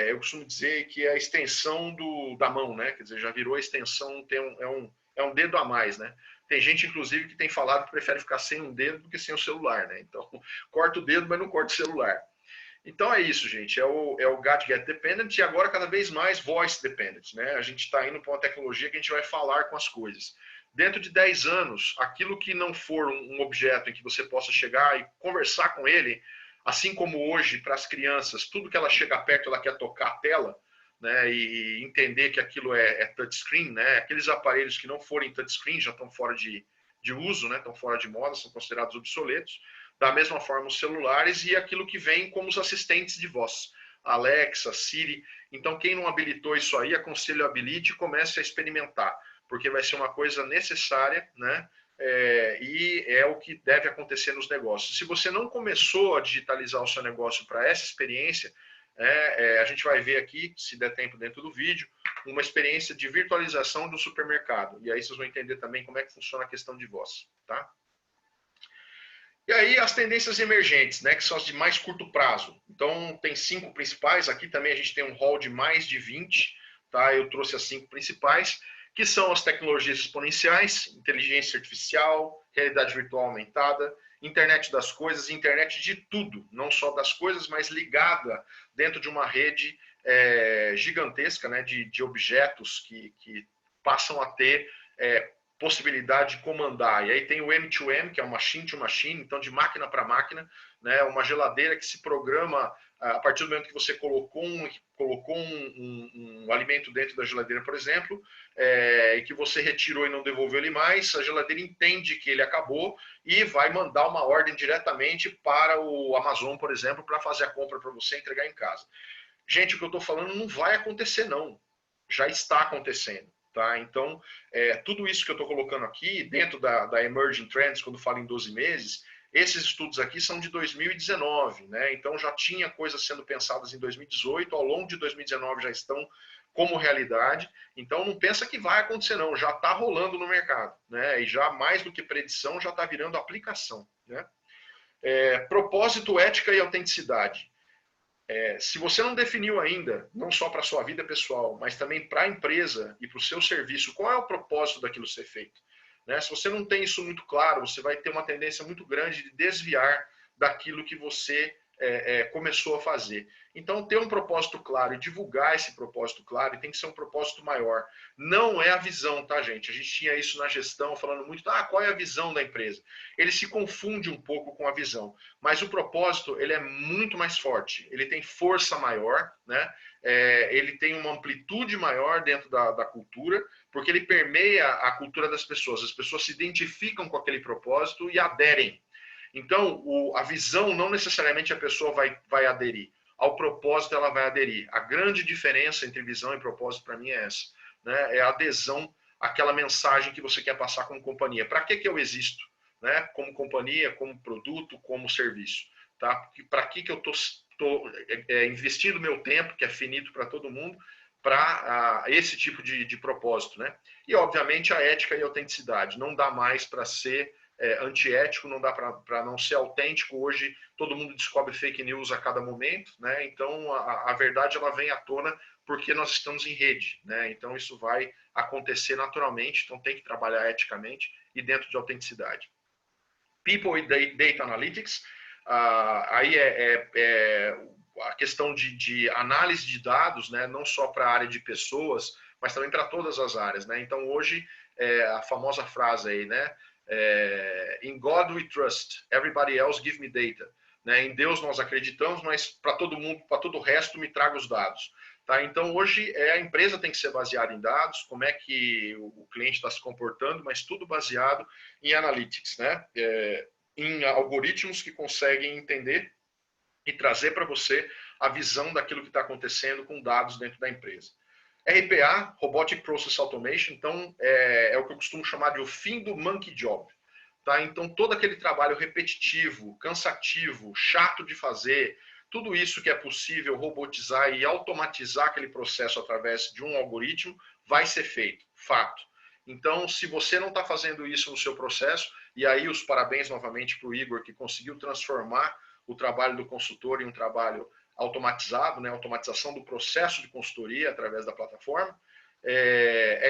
eu costumo dizer que é a extensão da mão, né? Quer dizer, já virou a extensão, é um dedo a mais, né? Tem gente, inclusive, que tem falado que prefere ficar sem um dedo do que sem o celular, né? Então, corta o dedo, mas não corta o celular. Então é isso, gente. É o gadget dependent e agora cada vez mais voice dependent, né? A gente está indo para uma tecnologia que a gente vai falar com as coisas. Dentro de 10 anos, aquilo que não for um objeto em que você possa chegar e conversar com ele, assim como hoje para as crianças, tudo que ela chega perto ela quer tocar a tela, né? E entender que aquilo é touchscreen, né? Aqueles aparelhos que não forem touchscreen já estão fora de uso, né? Estão fora de moda, são considerados obsoletos. Da mesma forma, os celulares e aquilo que vem como os assistentes de voz. Alexa, Siri. Então, quem não habilitou isso aí, aconselho habilite e comece a experimentar, porque vai ser uma coisa necessária, né? E é o que deve acontecer nos negócios. Se você não começou a digitalizar o seu negócio para essa experiência, a gente vai ver aqui, se der tempo dentro do vídeo, uma experiência de virtualização do supermercado. E aí vocês vão entender também como é que funciona a questão de voz, tá? E aí as tendências emergentes, né, que são as de mais curto prazo. Então tem 5 principais, aqui também a gente tem um hall de mais de 20, tá? Eu trouxe as 5 principais, que são as tecnologias exponenciais, inteligência artificial, realidade virtual aumentada, internet das coisas, internet de tudo, não só das coisas, mas ligada dentro de uma rede gigantesca, né, de objetos que passam a ter possibilidade de comandar. E aí tem o M2M, que é o machine to machine, então de máquina para máquina, né? Uma geladeira que se programa a partir do momento que você colocou um alimento dentro da geladeira, por exemplo, e que você retirou e não devolveu ele mais, a geladeira entende que ele acabou e vai mandar uma ordem diretamente para o Amazon, por exemplo, para fazer a compra para você entregar em casa. Gente, o que eu estou falando não vai acontecer, não. Já está acontecendo. Tá? Então, tudo isso que eu estou colocando aqui, dentro da Emerging Trends, quando falo em 12 meses, esses estudos aqui são de 2019, né? Então já tinha coisas sendo pensadas em 2018, ao longo de 2019 já estão como realidade, então não pensa que vai acontecer não, já está rolando no mercado, né? E já mais do que predição, já está virando aplicação, né? Propósito, ética e autenticidade. Se você não definiu ainda, não só para a sua vida pessoal, mas também para a empresa e para o seu serviço, qual é o propósito daquilo ser feito? Né? Se você não tem isso muito claro, você vai ter uma tendência muito grande de desviar daquilo que você começou a fazer. Então, ter um propósito claro e divulgar esse propósito claro, e tem que ser um propósito maior. Não é a visão, tá, gente? A gente tinha isso na gestão, falando muito, qual é a visão da empresa? Ele se confunde um pouco com a visão, mas o propósito, ele é muito mais forte, ele tem força maior, né? Ele tem uma amplitude maior dentro da cultura, porque ele permeia a cultura das pessoas. As pessoas se identificam com aquele propósito e aderem. Então, a visão, não necessariamente a pessoa vai aderir. Ao propósito, ela vai aderir. A grande diferença entre visão e propósito, para mim, é essa. Né? É a adesão àquela mensagem que você quer passar como companhia. Para que eu existo? Né? Como companhia, como produto, como serviço. Tá? Para que eu estou investindo meu tempo, que é finito para todo mundo, para esse tipo de propósito. Né? E, obviamente, a ética e a autenticidade. Não dá mais para ser antiético, não dá para não ser autêntico. Hoje todo mundo descobre fake news a cada momento, né? Então a verdade ela vem à tona porque nós estamos em rede, né? Então isso vai acontecer naturalmente, então tem que trabalhar eticamente e dentro de autenticidade. People e Data Analytics, aí a questão de análise de dados, né? Não só para a área de pessoas, mas também para todas as áreas, né? Então hoje a famosa frase aí, né? In God we trust, everybody else give me data. Né? Em Deus nós acreditamos, mas para todo mundo, para todo o resto, me traga os dados. Tá? Então hoje a empresa tem que ser baseada em dados, como é que o cliente está se comportando, mas tudo baseado em analytics, né? Em algoritmos que conseguem entender e trazer para você a visão daquilo que está acontecendo com dados dentro da empresa. RPA, Robotic Process Automation, então é o que eu costumo chamar de o fim do monkey job. Tá? Então todo aquele trabalho repetitivo, cansativo, chato de fazer, tudo isso que é possível robotizar e automatizar aquele processo através de um algoritmo, vai ser feito, fato. Então, se você não está fazendo isso no seu processo, e aí os parabéns novamente para o Igor, que conseguiu transformar o trabalho do consultor em um trabalho automatizado, né? Automatização do processo de consultoria através da plataforma,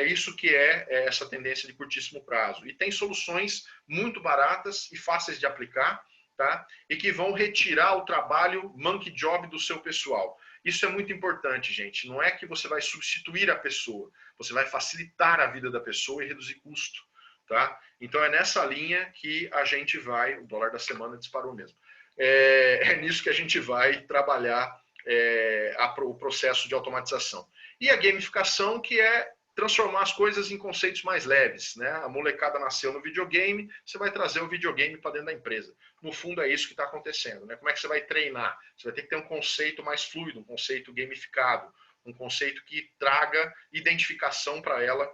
isso que é essa tendência de curtíssimo prazo. E tem soluções muito baratas e fáceis de aplicar, tá? E que vão retirar o trabalho monkey job do seu pessoal. Isso é muito importante, gente. Não é que você vai substituir a pessoa, você vai facilitar a vida da pessoa e reduzir custo. Tá? Então é nessa linha que a gente vai, o dólar da semana disparou mesmo, nisso que a gente vai trabalhar o processo de automatização. E a gamificação, que é transformar as coisas em conceitos mais leves. Né? A molecada nasceu no videogame, você vai trazer o videogame para dentro da empresa. No fundo é isso que está acontecendo. Né? Como é que você vai treinar? Você vai ter que ter um conceito mais fluido, um conceito gamificado, um conceito que traga identificação para ela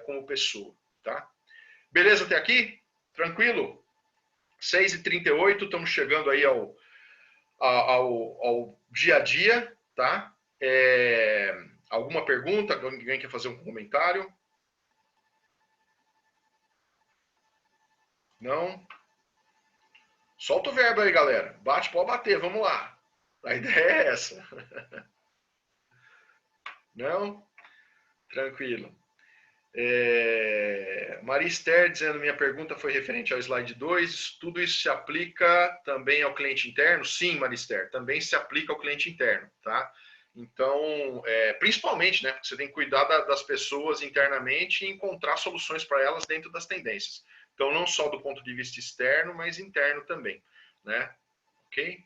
como pessoa. Tá? Beleza até aqui? Tranquilo? 6h38, estamos chegando aí ao dia a dia, tá? Alguma pergunta? Alguém quer fazer um comentário? Não? Solta o verbo aí, galera. Bate, pode bater, vamos lá. A ideia é essa. Não? Tranquilo. Maria Esther dizendo, minha pergunta foi referente ao slide 2, tudo isso se aplica também ao cliente interno? Sim, Maria Esther, também se aplica ao cliente interno, tá? Então, principalmente, né, você tem que cuidar das pessoas internamente e encontrar soluções para elas dentro das tendências. Então, não só do ponto de vista externo, mas interno também, né? Ok?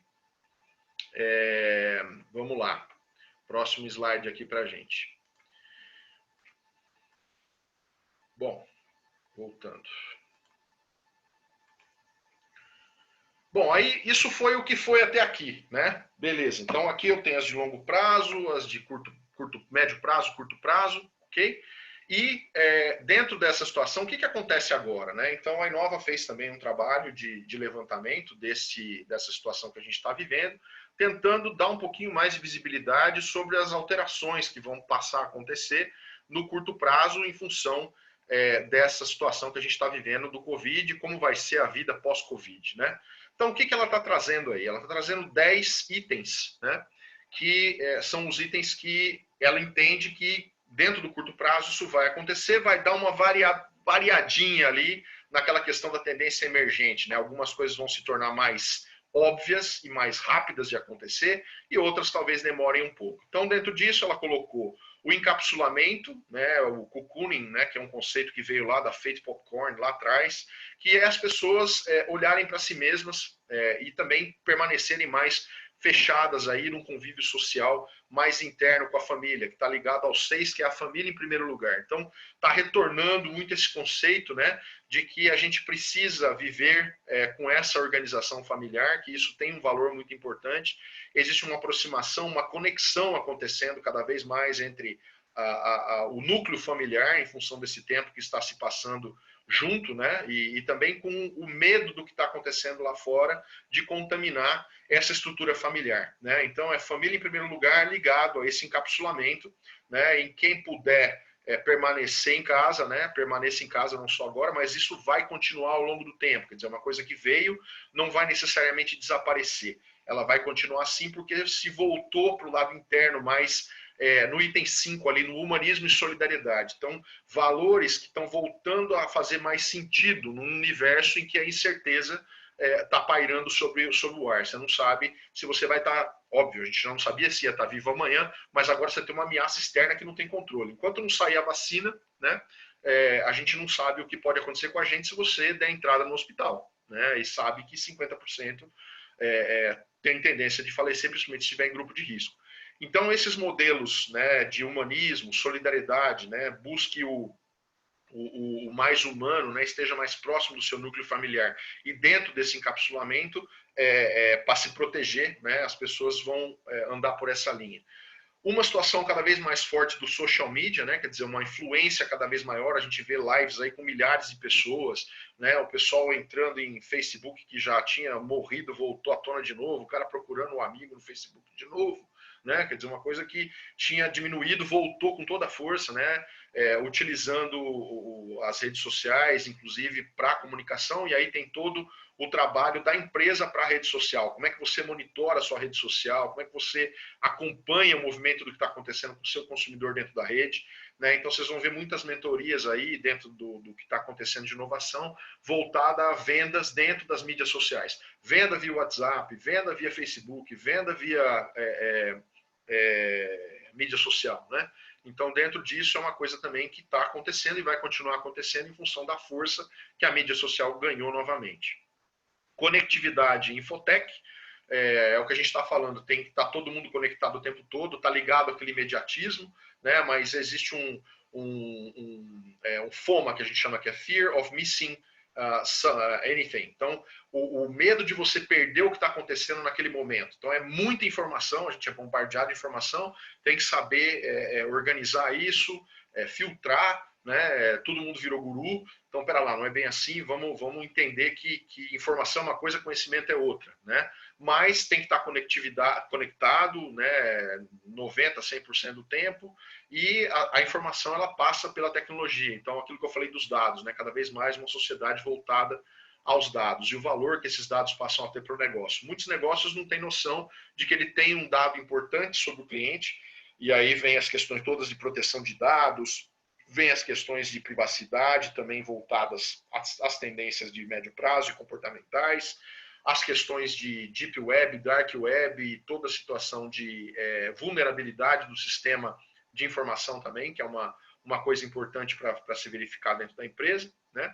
Vamos lá. Próximo slide aqui para a gente. Bom, voltando. Bom, aí isso foi o que foi até aqui, né? Beleza, então aqui eu tenho as de longo prazo, as de médio prazo, curto prazo, ok? E dentro dessa situação, o que acontece agora, né? Então a Inova fez também um trabalho de levantamento dessa situação que a gente está vivendo, tentando dar um pouquinho mais de visibilidade sobre as alterações que vão passar a acontecer no curto prazo em função dessa situação que a gente está vivendo do Covid, como vai ser a vida pós-Covid, né? Então, o que ela está trazendo aí? Ela está trazendo 10 itens, né? Que são os itens que ela entende que dentro do curto prazo isso vai acontecer, vai dar uma variadinha ali naquela questão da tendência emergente, né? Algumas coisas vão se tornar mais óbvias e mais rápidas de acontecer, e outras talvez demorem um pouco. Então, dentro disso, ela colocou o encapsulamento, né, o cocooning, né, que é um conceito que veio lá da Fate Popcorn, lá atrás, que é as pessoas olharem para si mesmas e também permanecerem mais fechadas aí num convívio social mais interno com a família, que está ligado aos 6, que é a família em primeiro lugar. Então, está retornando muito esse conceito, né, de que a gente precisa viver com essa organização familiar, que isso tem um valor muito importante. Existe uma aproximação, uma conexão acontecendo cada vez mais entre o núcleo familiar, em função desse tempo que está se passando junto, né? E também com o medo do que está acontecendo lá fora de contaminar essa estrutura familiar, né? Então, é família em primeiro lugar, ligado a esse encapsulamento, né? Em quem puder permanecer em casa, né? Permaneça em casa não só agora, mas isso vai continuar ao longo do tempo. Quer dizer, uma coisa que veio não vai necessariamente desaparecer. Ela vai continuar assim porque se voltou para o lado interno mais no item 5 ali, no humanismo e solidariedade. Então, valores que estão voltando a fazer mais sentido num universo em que a incerteza está pairando sobre o ar. Você não sabe se você vai estar... Óbvio, a gente não sabia se ia estar vivo amanhã, mas agora você tem uma ameaça externa que não tem controle. Enquanto não sair a vacina, né, a gente não sabe o que pode acontecer com a gente se você der entrada no hospital, né, e sabe que 50% tem tendência de falecer, principalmente se estiver em grupo de risco. Então, esses modelos, né, de humanismo, solidariedade, né, busque o mais humano, né, esteja mais próximo do seu núcleo familiar. E dentro desse encapsulamento, para se proteger, né, as pessoas vão andar por essa linha. Uma situação cada vez mais forte do social media, né? Quer dizer, uma influência cada vez maior. A gente vê lives aí com milhares de pessoas, né? O pessoal entrando em Facebook que já tinha morrido, voltou à tona de novo, o cara procurando um amigo no Facebook de novo, né? Quer dizer, uma coisa que tinha diminuído, voltou com toda a força, né? Utilizando as redes sociais, inclusive para comunicação, e aí tem todo o trabalho da empresa para a rede social. Como é que você monitora a sua rede social? Como é que você acompanha o movimento do que está acontecendo com o seu consumidor dentro da rede? Né? Então, vocês vão ver muitas mentorias aí dentro do que está acontecendo de inovação, voltada a vendas dentro das mídias sociais. Venda via WhatsApp, venda via Facebook, venda via mídia social, né? Então, dentro disso, é uma coisa também que está acontecendo e vai continuar acontecendo em função da força que a mídia social ganhou novamente. Conectividade e infotech, é o que a gente está falando, tem que estar todo mundo conectado o tempo todo, está ligado àquele imediatismo, né? Mas existe um FOMA, que a gente chama que é Fear of Missing anything. Então, o medo de você perder o que está acontecendo naquele momento. Então, é muita informação, a gente é bombardeado de informação, tem que saber organizar isso, filtrar, né? Todo mundo virou guru, então, pera lá, não é bem assim, vamos entender que informação é uma coisa, conhecimento é outra, né? Mas tem que estar conectado, né, 90%, 100% do tempo, e a informação ela passa pela tecnologia. Então, aquilo que eu falei dos dados, né, cada vez mais uma sociedade voltada aos dados e o valor que esses dados passam a ter para o negócio. Muitos negócios não têm noção de que ele tem um dado importante sobre o cliente, e aí vem as questões todas de proteção de dados, vem as questões de privacidade, também voltadas às tendências de médio prazo e comportamentais, as questões de deep web, dark web e toda a situação de vulnerabilidade do sistema de informação também, que é uma coisa importante para se verificar dentro da empresa, né?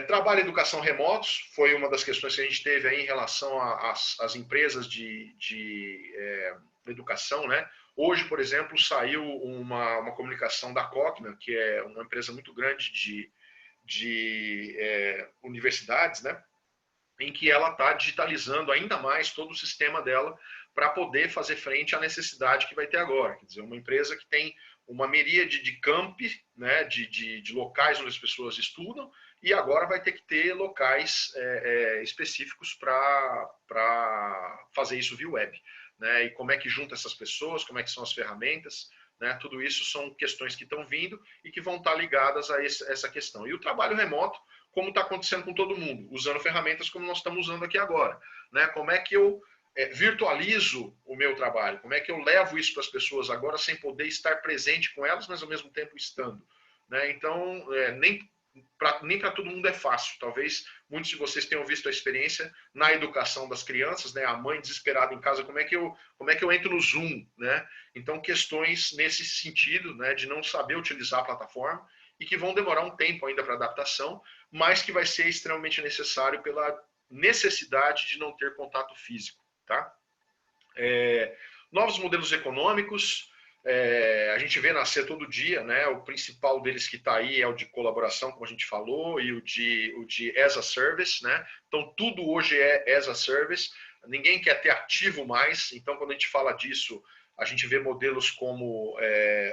Trabalho e educação remotos foi uma das questões que a gente teve aí em relação às empresas de educação, né? Hoje, por exemplo, saiu uma comunicação da Cogna, que é uma empresa muito grande de universidades, né? Em que ela está digitalizando ainda mais todo o sistema dela para poder fazer frente à necessidade que vai ter agora. Quer dizer, uma empresa que tem uma miríade de campi, né, de locais onde as pessoas estudam, e agora vai ter que ter locais específicos para fazer isso via web. Né? E como é que junta essas pessoas, como é que são as ferramentas, né? Tudo isso são questões que estão vindo e que vão estar ligadas a essa questão. E o trabalho remoto, como está acontecendo com todo mundo, usando ferramentas como nós estamos usando aqui agora. Né? Como é que eu virtualizo o meu trabalho? Como é que eu levo isso para as pessoas agora sem poder estar presente com elas, mas ao mesmo tempo estando? Né? Então, nem para todo mundo é fácil. Talvez muitos de vocês tenham visto a experiência na educação das crianças, né? A mãe desesperada em casa, como é que eu entro no Zoom, né? Então, questões nesse sentido, né, de não saber utilizar a plataforma e que vão demorar um tempo ainda para adaptação, mas que vai ser extremamente necessário pela necessidade de não ter contato físico, tá? Novos modelos econômicos, a gente vê nascer todo dia, né? O principal deles que está aí é o de colaboração, como a gente falou, e o de as a service, né? Então, tudo hoje é as a service. Ninguém quer ter ativo mais. Então, quando a gente fala disso, a gente vê modelos como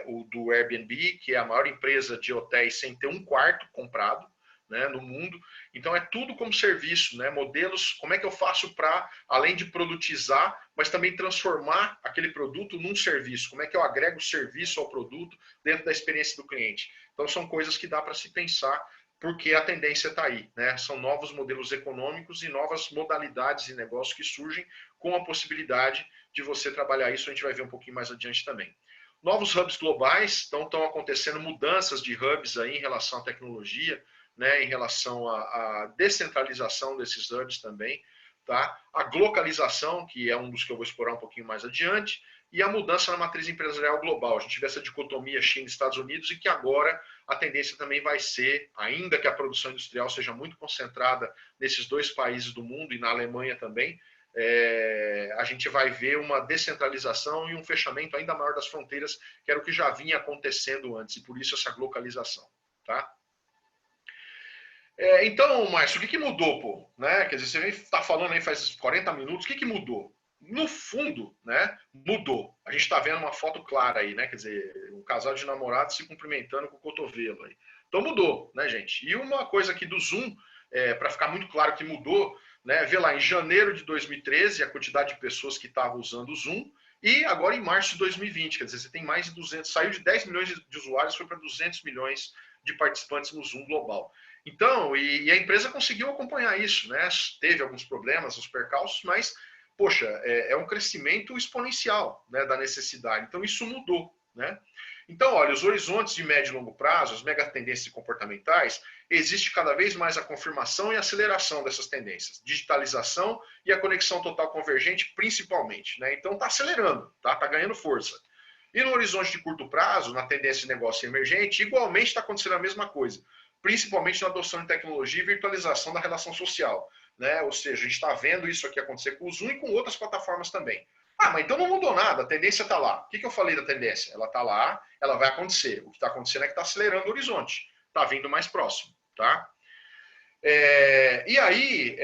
o do Airbnb, que é a maior empresa de hotéis sem ter um quarto comprado, né, no mundo. Então é tudo como serviço, né? Modelos, como é que eu faço para, além de produtizar, mas também transformar aquele produto num serviço? Como é que eu agrego serviço ao produto dentro da experiência do cliente? Então são coisas que dá para se pensar, porque a tendência está aí, né? São novos modelos econômicos e novas modalidades de negócio que surgem com a possibilidade de você trabalhar isso. A gente vai ver um pouquinho mais adiante também. Novos hubs globais, então estão acontecendo mudanças de hubs aí em relação à tecnologia, né, em relação à descentralização desses hubs também, tá? A globalização, que é um dos que eu vou explorar um pouquinho mais adiante, e a mudança na matriz empresarial global. A gente vê essa dicotomia China e Estados Unidos e que agora a tendência também vai ser, ainda que a produção industrial seja muito concentrada nesses dois países do mundo e na Alemanha também, a gente vai ver uma descentralização e um fechamento ainda maior das fronteiras, que era o que já vinha acontecendo antes, e por isso essa globalização, tá? Então, Márcio, o que mudou, pô? Né? Quer dizer, você está falando aí faz 40 minutos, o que mudou? No fundo, né, mudou. A gente está vendo uma foto clara aí, né? Quer dizer, um casal de namorados se cumprimentando com o cotovelo aí. Então mudou, né, gente? E uma coisa aqui do Zoom, para ficar muito claro que mudou, né? Vê lá, em janeiro de 2013, a quantidade de pessoas que estavam usando o Zoom, e agora em março de 2020, quer dizer, você tem mais de 200, saiu de 10 milhões de usuários, foi para 200 milhões de participantes no Zoom global. Então, e a empresa conseguiu acompanhar isso, né? Teve alguns problemas, os percalços, mas, poxa, é um crescimento exponencial, né, da necessidade. Então, isso mudou, né? Então, olha, os horizontes de médio e longo prazo, as megatendências comportamentais, existe cada vez mais a confirmação e aceleração dessas tendências. Digitalização e a conexão total convergente, principalmente, né? Então, está acelerando, tá ganhando força. E no horizonte de curto prazo, na tendência de negócio emergente, igualmente está acontecendo a mesma coisa, principalmente na adoção de tecnologia e virtualização da relação social, né? Ou seja, a gente está vendo isso aqui acontecer com o Zoom e com outras plataformas também. Ah, mas então não mudou nada, a tendência está lá. O que eu falei da tendência? Ela está lá, ela vai acontecer. O que está acontecendo é que está acelerando o horizonte, está vindo mais próximo, tá? E aí,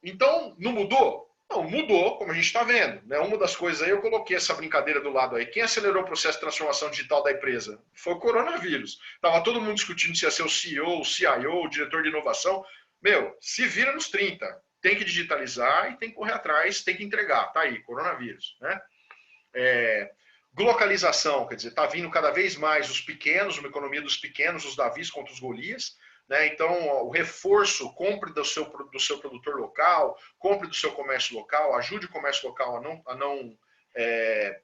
então, não mudou? Não, mudou, como a gente está vendo. Né? Uma das coisas aí, eu coloquei essa brincadeira do lado aí. Quem acelerou o processo de transformação digital da empresa? Foi o coronavírus. Estava todo mundo discutindo se ia ser o CEO, o CIO, o diretor de inovação. Meu, se vira nos 30. Tem que digitalizar e tem que correr atrás, tem que entregar. Tá aí, coronavírus. Né? Globalização, quer dizer, está vindo cada vez mais os pequenos, uma economia dos pequenos, os Davis contra os Golias. Né? Então, o reforço, compre do seu produtor local, compre do seu comércio local, ajude o comércio local a não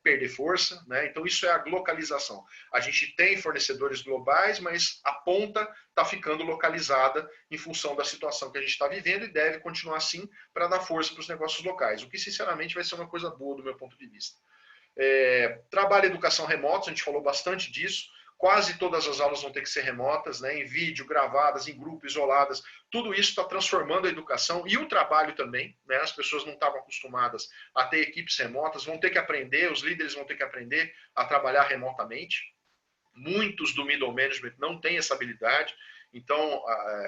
perder força. Né? Então, isso é a localização. A gente tem fornecedores globais, mas a ponta está ficando localizada em função da situação que a gente está vivendo e deve continuar assim para dar força para os negócios locais, o que, sinceramente, vai ser uma coisa boa do meu ponto de vista. Trabalho e educação remotos, a gente falou bastante disso. Quase todas as aulas vão ter que ser remotas, né, em vídeo, gravadas, em grupo, isoladas. Tudo isso está transformando a educação e o trabalho também. Né? As pessoas não estavam acostumadas a ter equipes remotas, vão ter que aprender, os líderes vão ter que aprender a trabalhar remotamente. Muitos do middle management não têm essa habilidade. Então,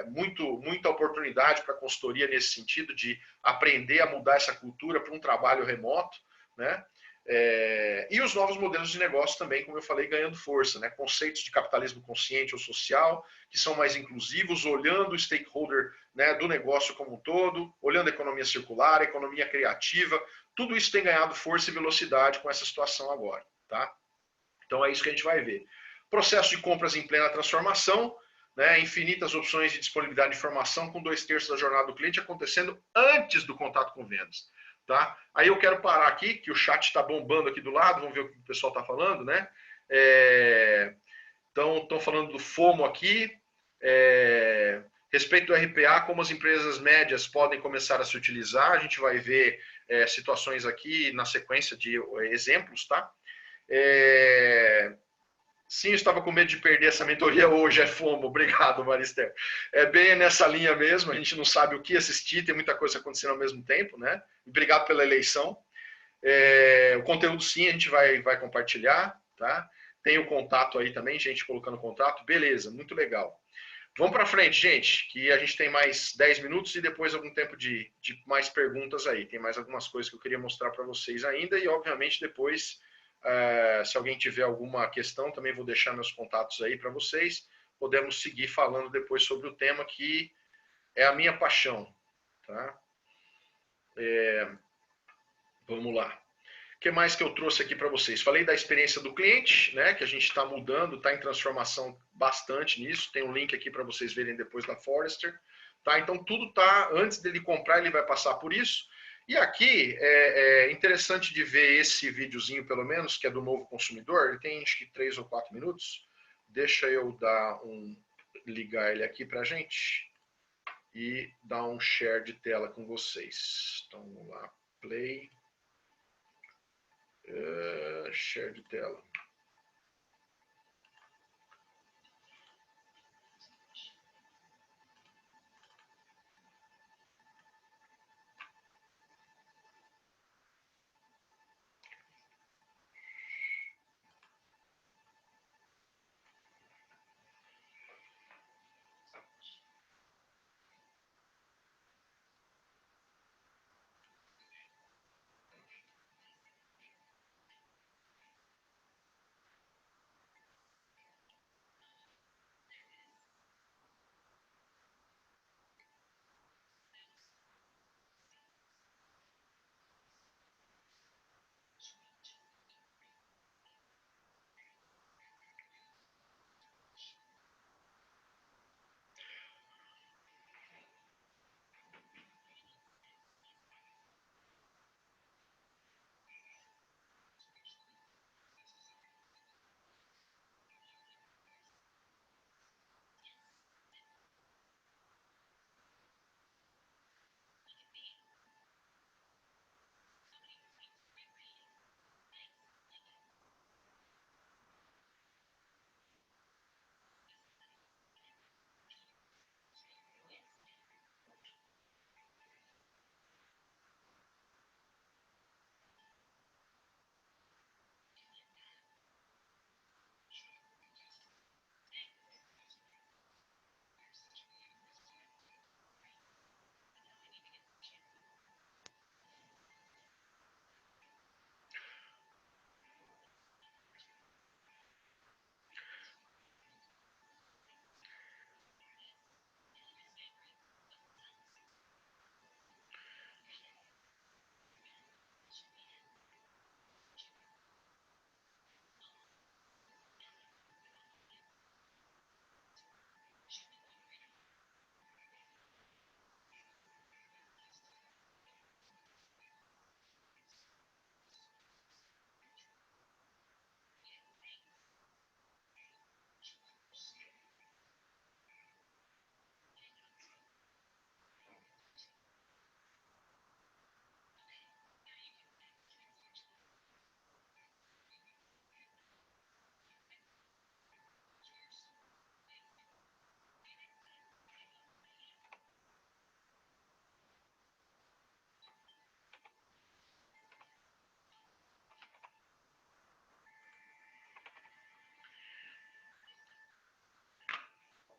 muita oportunidade para a consultoria nesse sentido de aprender a mudar essa cultura para um trabalho remoto, né? E os novos modelos de negócio também, como eu falei, ganhando força, né? Conceitos de capitalismo consciente ou social, que são mais inclusivos, olhando o stakeholder, né, do negócio como um todo, olhando a economia circular, a economia criativa, tudo isso tem ganhado força e velocidade com essa situação agora, tá? Então é isso que a gente vai ver. Processo de compras em plena transformação, né? Infinitas opções de disponibilidade de informação com 2/3 da jornada do cliente acontecendo antes do contato com vendas. Tá? Aí eu quero parar aqui, que o chat está bombando aqui do lado, vamos ver o que o pessoal está falando, né? Então, estão falando do FOMO aqui, Respeito do RPA, como as empresas médias podem começar a se utilizar, a gente vai ver situações aqui na sequência de exemplos, tá? Sim, eu estava com medo de perder essa mentoria hoje, é FOMO. Obrigado, Marister. É bem nessa linha mesmo, a gente não sabe o que assistir, tem muita coisa acontecendo ao mesmo tempo, né? Obrigado pela eleição. O conteúdo sim, a gente vai compartilhar, tá? Tem o contato aí também, gente colocando contato. Beleza, muito legal. Vamos para frente, gente, que a gente tem mais 10 minutos e depois algum tempo de mais perguntas aí. Tem mais algumas coisas que eu queria mostrar para vocês ainda e, obviamente, depois, se alguém tiver alguma questão, também vou deixar meus contatos aí para vocês. Podemos seguir falando depois sobre o tema que é a minha paixão, tá? Vamos lá. O que mais que eu trouxe aqui para vocês? Falei da experiência do cliente, né? Que a gente está mudando, está em transformação bastante nisso. Tem um link aqui para vocês verem depois da Forrester. Tá? Então, tudo tá, antes dele comprar, ele vai passar por isso. E aqui é interessante de ver esse videozinho, pelo menos, que é do novo consumidor. Ele tem acho que 3 ou 4 minutos. Deixa eu ligar ele aqui para a gente e dar um share de tela com vocês. Então, vamos lá, play. Share de tela.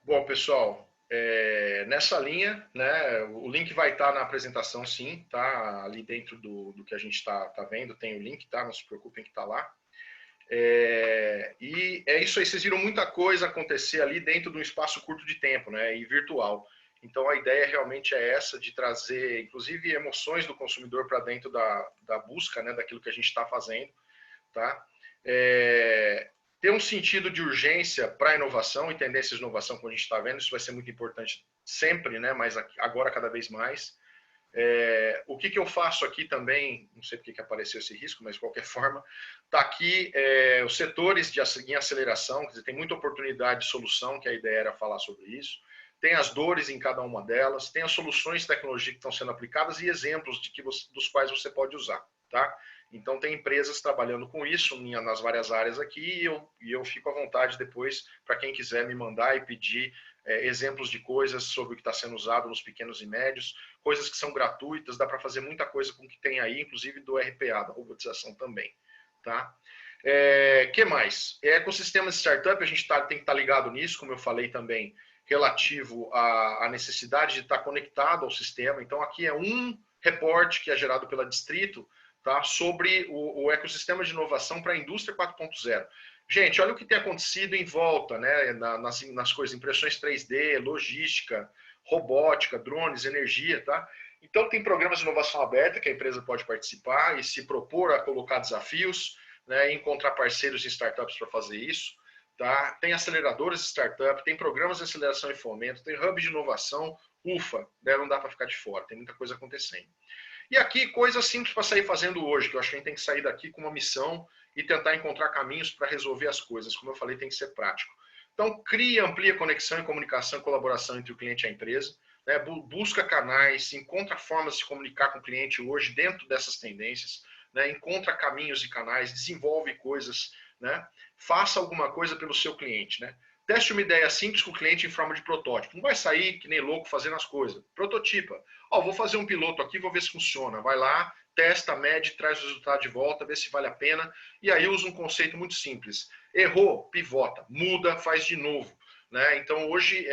Bom, pessoal, nessa linha, né, o link vai estar na apresentação, sim, tá? Ali dentro do que a gente está vendo, tem o link, tá? Não se preocupem que está lá. E é isso aí, vocês viram muita coisa acontecer ali dentro de um espaço curto de tempo, né? E virtual. Então, a ideia realmente é essa, de trazer, inclusive, emoções do consumidor para dentro da busca, né? Daquilo que a gente está fazendo, tá? Ter um sentido de urgência para a inovação e tendências de inovação, como a gente está vendo, isso vai ser muito importante sempre, né? Mas agora cada vez mais. O que eu faço aqui também, não sei porque que apareceu esse risco, mas de qualquer forma, está aqui os setores em aceleração, quer dizer, tem muita oportunidade de solução, que a ideia era falar sobre isso. tem as dores em cada uma delas, tem as soluções de tecnologia que estão sendo aplicadas e exemplos dos quais você pode usar, tá? Então, tem empresas trabalhando com isso nas várias áreas aqui e eu fico à vontade depois para quem quiser me mandar e pedir exemplos de coisas sobre o que está sendo usado nos pequenos e médios, coisas que são gratuitas, dá para fazer muita coisa com o que tem aí, inclusive do RPA, da robotização também, tá? Que mais? Ecossistema de startup, a gente tem que estar ligado nisso, como eu falei também, relativo à necessidade de estar conectado ao sistema. Então, aqui é um reporte que é gerado pela Distrito, tá, sobre o ecossistema de inovação para a indústria 4.0. Gente, olha o que tem acontecido em volta, né, nas coisas, impressões 3D, logística, robótica, drones, energia, tá? Então, tem programas de inovação aberta que a empresa pode participar e se propor a colocar desafios, né, encontrar parceiros em startups para fazer isso. Tá? Tem aceleradoras de startup, tem programas de aceleração e fomento, tem hubs de inovação, ufa, né? Não dá para ficar de fora, tem muita coisa acontecendo. E aqui, coisas simples para sair fazendo hoje, que eu acho que a gente tem que sair daqui com uma missão e tentar encontrar caminhos para resolver as coisas. Como eu falei, tem que ser prático. Então, cria, amplia conexão e comunicação e colaboração entre o cliente e a empresa, né? Busca canais, encontra formas de se comunicar com o cliente hoje dentro dessas tendências, né? Encontra caminhos e canais, desenvolve coisas, né? Faça alguma coisa pelo seu cliente, né? Teste uma ideia simples com o cliente em forma de protótipo. Não vai sair que nem louco fazendo as coisas. Prototipa. Vou fazer um piloto aqui, vou ver se funciona. Vai lá, testa, mede, traz o resultado de volta, vê se vale a pena. E aí usa um conceito muito simples. Errou, pivota, muda, faz de novo. Né? Então hoje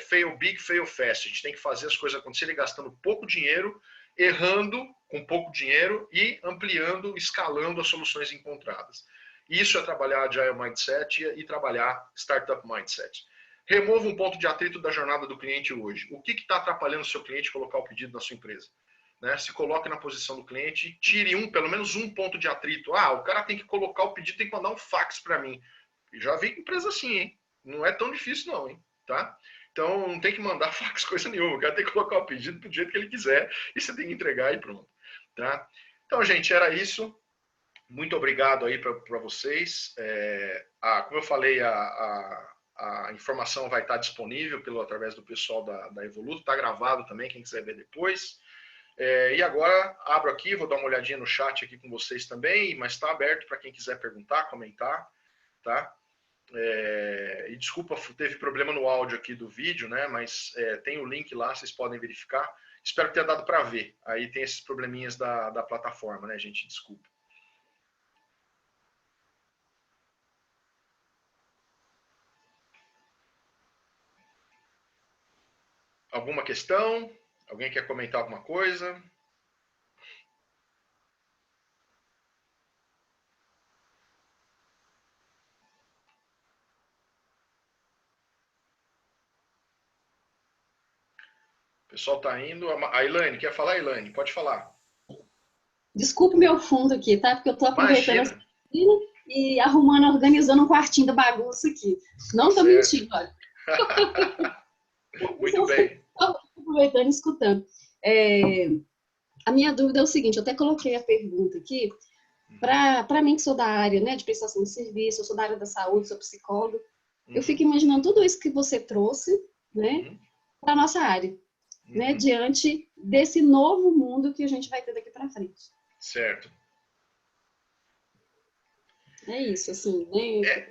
fail big, fail fast. A gente tem que fazer as coisas acontecerem gastando pouco dinheiro, errando com pouco dinheiro e ampliando, escalando as soluções encontradas. Isso é trabalhar Agile Mindset e trabalhar Startup Mindset. Remova um ponto de atrito da jornada do cliente hoje. O que está atrapalhando o seu cliente colocar o pedido na sua empresa? Né? Se coloque na posição do cliente e tire pelo menos um ponto de atrito. O cara tem que colocar o pedido, tem que mandar um fax para mim. Já vi empresa assim, hein? Não é tão difícil não, hein? Tá? Então, não tem que mandar fax coisa nenhuma. O cara tem que colocar o pedido do jeito que ele quiser e você tem que entregar e pronto. Tá? Então, gente, era isso. Muito obrigado aí para vocês. Como eu falei, a informação vai estar disponível através do pessoal da Evoluto, está gravado também, quem quiser ver depois. E agora abro aqui, vou dar uma olhadinha no chat aqui com vocês também, mas está aberto para quem quiser perguntar, comentar, tá? E desculpa, teve problema no áudio aqui do vídeo, né? Mas tem o link lá, vocês podem verificar. Espero que tenha dado para ver. Aí tem esses probleminhas da plataforma, né, gente? Desculpa. Alguma questão? Alguém quer comentar alguma coisa? O pessoal está indo. A Elaine, quer falar, Elaine? Pode falar. Desculpe meu fundo aqui, tá? Porque eu tô aproveitando Imagina. E arrumando, organizando um quartinho da bagunça aqui. Não tô mentindo, olha. Muito bem. Aproveitando e escutando. A minha dúvida é o seguinte, eu até coloquei a pergunta aqui, para mim que sou da área, né, de prestação de serviço, eu sou da área da saúde, sou psicóloga, eu fico imaginando tudo isso que você trouxe, né, para a nossa área, né, diante desse novo mundo que a gente vai ter daqui para frente. Certo. É isso, assim, né?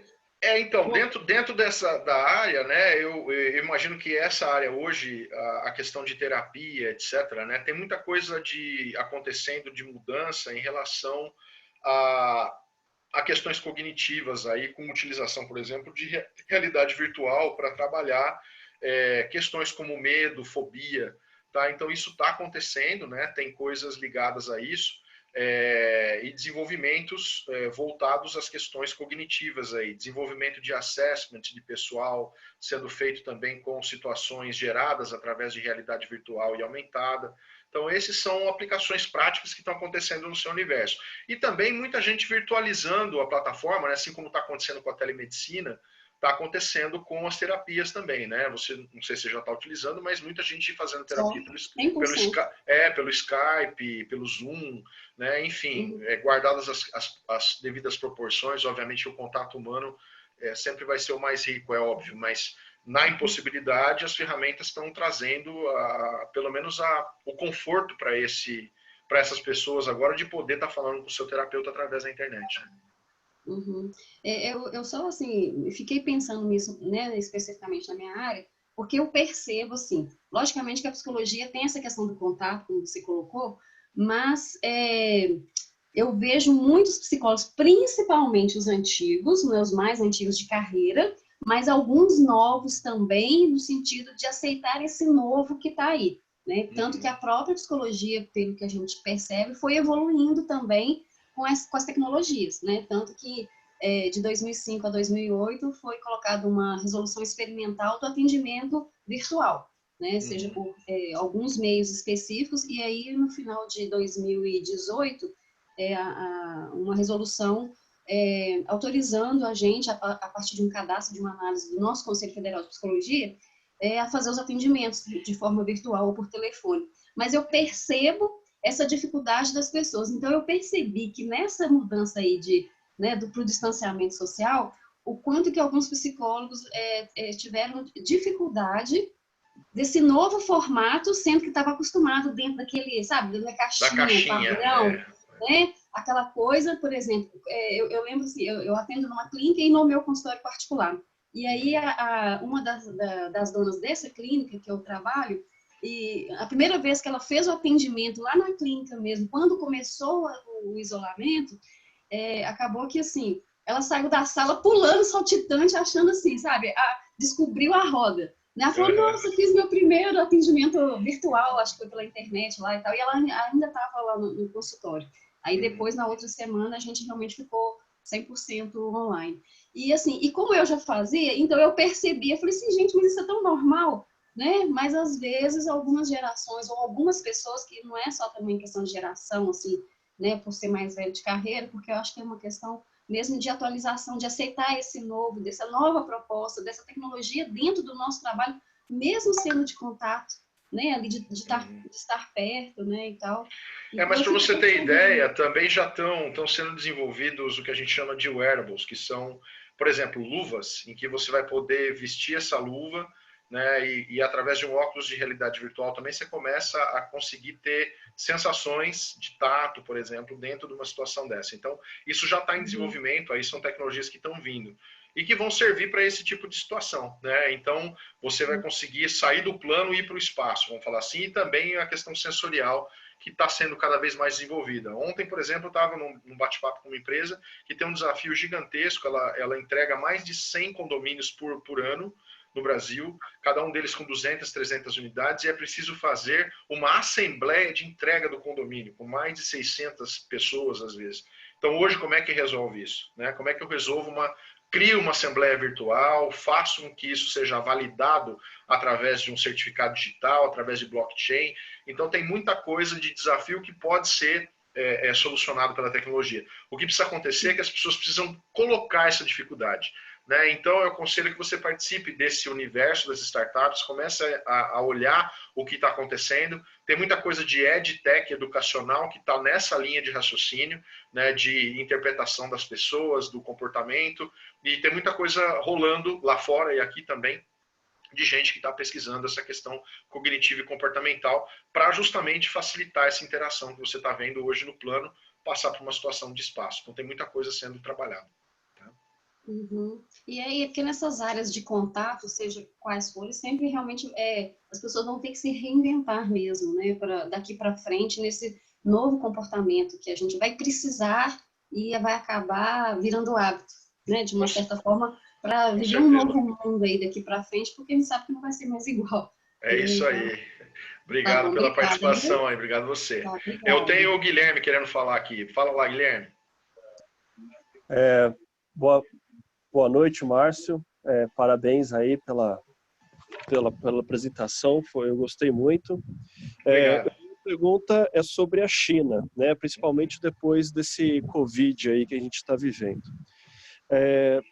Então, dentro da área, né, eu imagino que essa área hoje, a questão de terapia, etc., né, tem muita coisa acontecendo de mudança em relação a questões cognitivas aí, com utilização, por exemplo, de realidade virtual para trabalhar questões como medo, fobia, tá? Então, isso está acontecendo, né, tem coisas ligadas a isso. E desenvolvimentos voltados às questões cognitivas aí, desenvolvimento de assessment de pessoal sendo feito também com situações geradas através de realidade virtual e aumentada. Então, esses são aplicações práticas que estão acontecendo no seu universo. E também muita gente virtualizando a plataforma, né? Assim como está acontecendo com a telemedicina, está acontecendo com as terapias também, né? Você, não sei se você já está utilizando, mas muita gente fazendo terapia pelo Skype, pelo Zoom, né? Enfim, guardadas as devidas proporções, obviamente o contato humano sempre vai ser o mais rico, é óbvio, mas na impossibilidade, as ferramentas estão trazendo pelo menos o conforto para essas pessoas agora de poder estar falando com o seu terapeuta através da internet. Uhum. Eu só, assim, fiquei pensando nisso, né, especificamente na minha área, porque eu percebo, assim, logicamente que a psicologia tem essa questão do contato, como você colocou, mas eu vejo muitos psicólogos, principalmente os antigos, né, os mais antigos de carreira, mas alguns novos também, no sentido de aceitar esse novo que está aí, né? Tanto que a própria psicologia, pelo que a gente percebe, foi evoluindo também com as tecnologias, né? Tanto que de 2005 a 2008 foi colocada uma resolução experimental do atendimento virtual, né? Seja por alguns meios específicos, e aí no final de 2018 uma resolução autorizando a gente, a partir de um cadastro, de uma análise do nosso Conselho Federal de Psicologia, a fazer os atendimentos de forma virtual ou por telefone. Mas eu percebo essa dificuldade das pessoas. Então, eu percebi que nessa mudança aí pro distanciamento social, o quanto que alguns psicólogos tiveram dificuldade desse novo formato, sendo que estava acostumado dentro daquele, sabe, da caixinha padrão, né? Aquela coisa, por exemplo, eu lembro assim, eu atendo numa clínica e no meu consultório particular. E aí, uma das donas dessa clínica que eu trabalho, e a primeira vez que ela fez o atendimento lá na clínica mesmo, quando começou o isolamento, acabou que, assim, ela saiu da sala pulando, saltitante, achando assim, sabe, descobriu a roda. Ela falou, nossa, fiz meu primeiro atendimento virtual, acho que foi pela internet lá e tal, e ela ainda estava lá no consultório. Aí depois, na outra semana, a gente realmente ficou 100% online. E assim, e como eu já fazia, então eu percebi, eu falei assim, gente, mas isso é tão normal, né? Mas às vezes algumas gerações ou algumas pessoas, que não é só também questão de geração, assim, né, por ser mais velho de carreira, porque eu acho que é uma questão mesmo de atualização, de aceitar esse novo, dessa nova proposta, dessa tecnologia dentro do nosso trabalho, mesmo sendo de contato, né, ali de estar perto, né, e tal. Então, mas para você ter ideia, também já estão sendo desenvolvidos o que a gente chama de wearables, que são, por exemplo, luvas, em que você vai poder vestir essa luva, né, e através de um óculos de realidade virtual também você começa a conseguir ter sensações de tato, por exemplo, dentro de uma situação dessa. Então, isso já está em desenvolvimento, aí são tecnologias que estão vindo e que vão servir para esse tipo de situação, né? Então, você vai conseguir sair do plano e ir para o espaço, vamos falar assim, e também a questão sensorial, que está sendo cada vez mais desenvolvida. Ontem, por exemplo, eu estava num bate-papo com uma empresa que tem um desafio gigantesco, ela entrega mais de 100 condomínios por ano no Brasil, cada um deles com 200, 300 unidades, e é preciso fazer uma assembleia de entrega do condomínio, com mais de 600 pessoas, às vezes. Então, hoje, como é que resolve isso? Né? Como é que eu resolvo crio uma assembleia virtual, faço com que isso seja validado através de um certificado digital, através de blockchain. Então, tem muita coisa de desafio que pode ser solucionado pela tecnologia. O que precisa acontecer é que as pessoas precisam colocar essa dificuldade. Né? Então, eu aconselho que você participe desse universo das startups, comece a olhar o que está acontecendo. Tem muita coisa de edtech educacional que está nessa linha de raciocínio, né, de interpretação das pessoas, do comportamento, e tem muita coisa rolando lá fora e aqui também, de gente que está pesquisando essa questão cognitiva e comportamental para justamente facilitar essa interação que você está vendo hoje no plano, passar por uma situação de espaço. Então, tem muita coisa sendo trabalhada. E aí, porque nessas áreas de contato, seja quais forem, sempre realmente as pessoas vão ter que se reinventar mesmo, né, daqui para frente, nesse novo comportamento que a gente vai precisar e vai acabar virando hábito, né, de uma certa forma, para viver um novo mundo aí daqui para frente, porque a gente sabe que não vai ser mais igual. É isso aí. Obrigado pela participação aí, obrigado você. Tá, eu tenho o Guilherme querendo falar aqui. Fala lá, Guilherme. Boa noite, Márcio. Parabéns aí pela apresentação, eu gostei muito. A pergunta é sobre a China, né? Principalmente depois desse Covid aí que a gente está vivendo.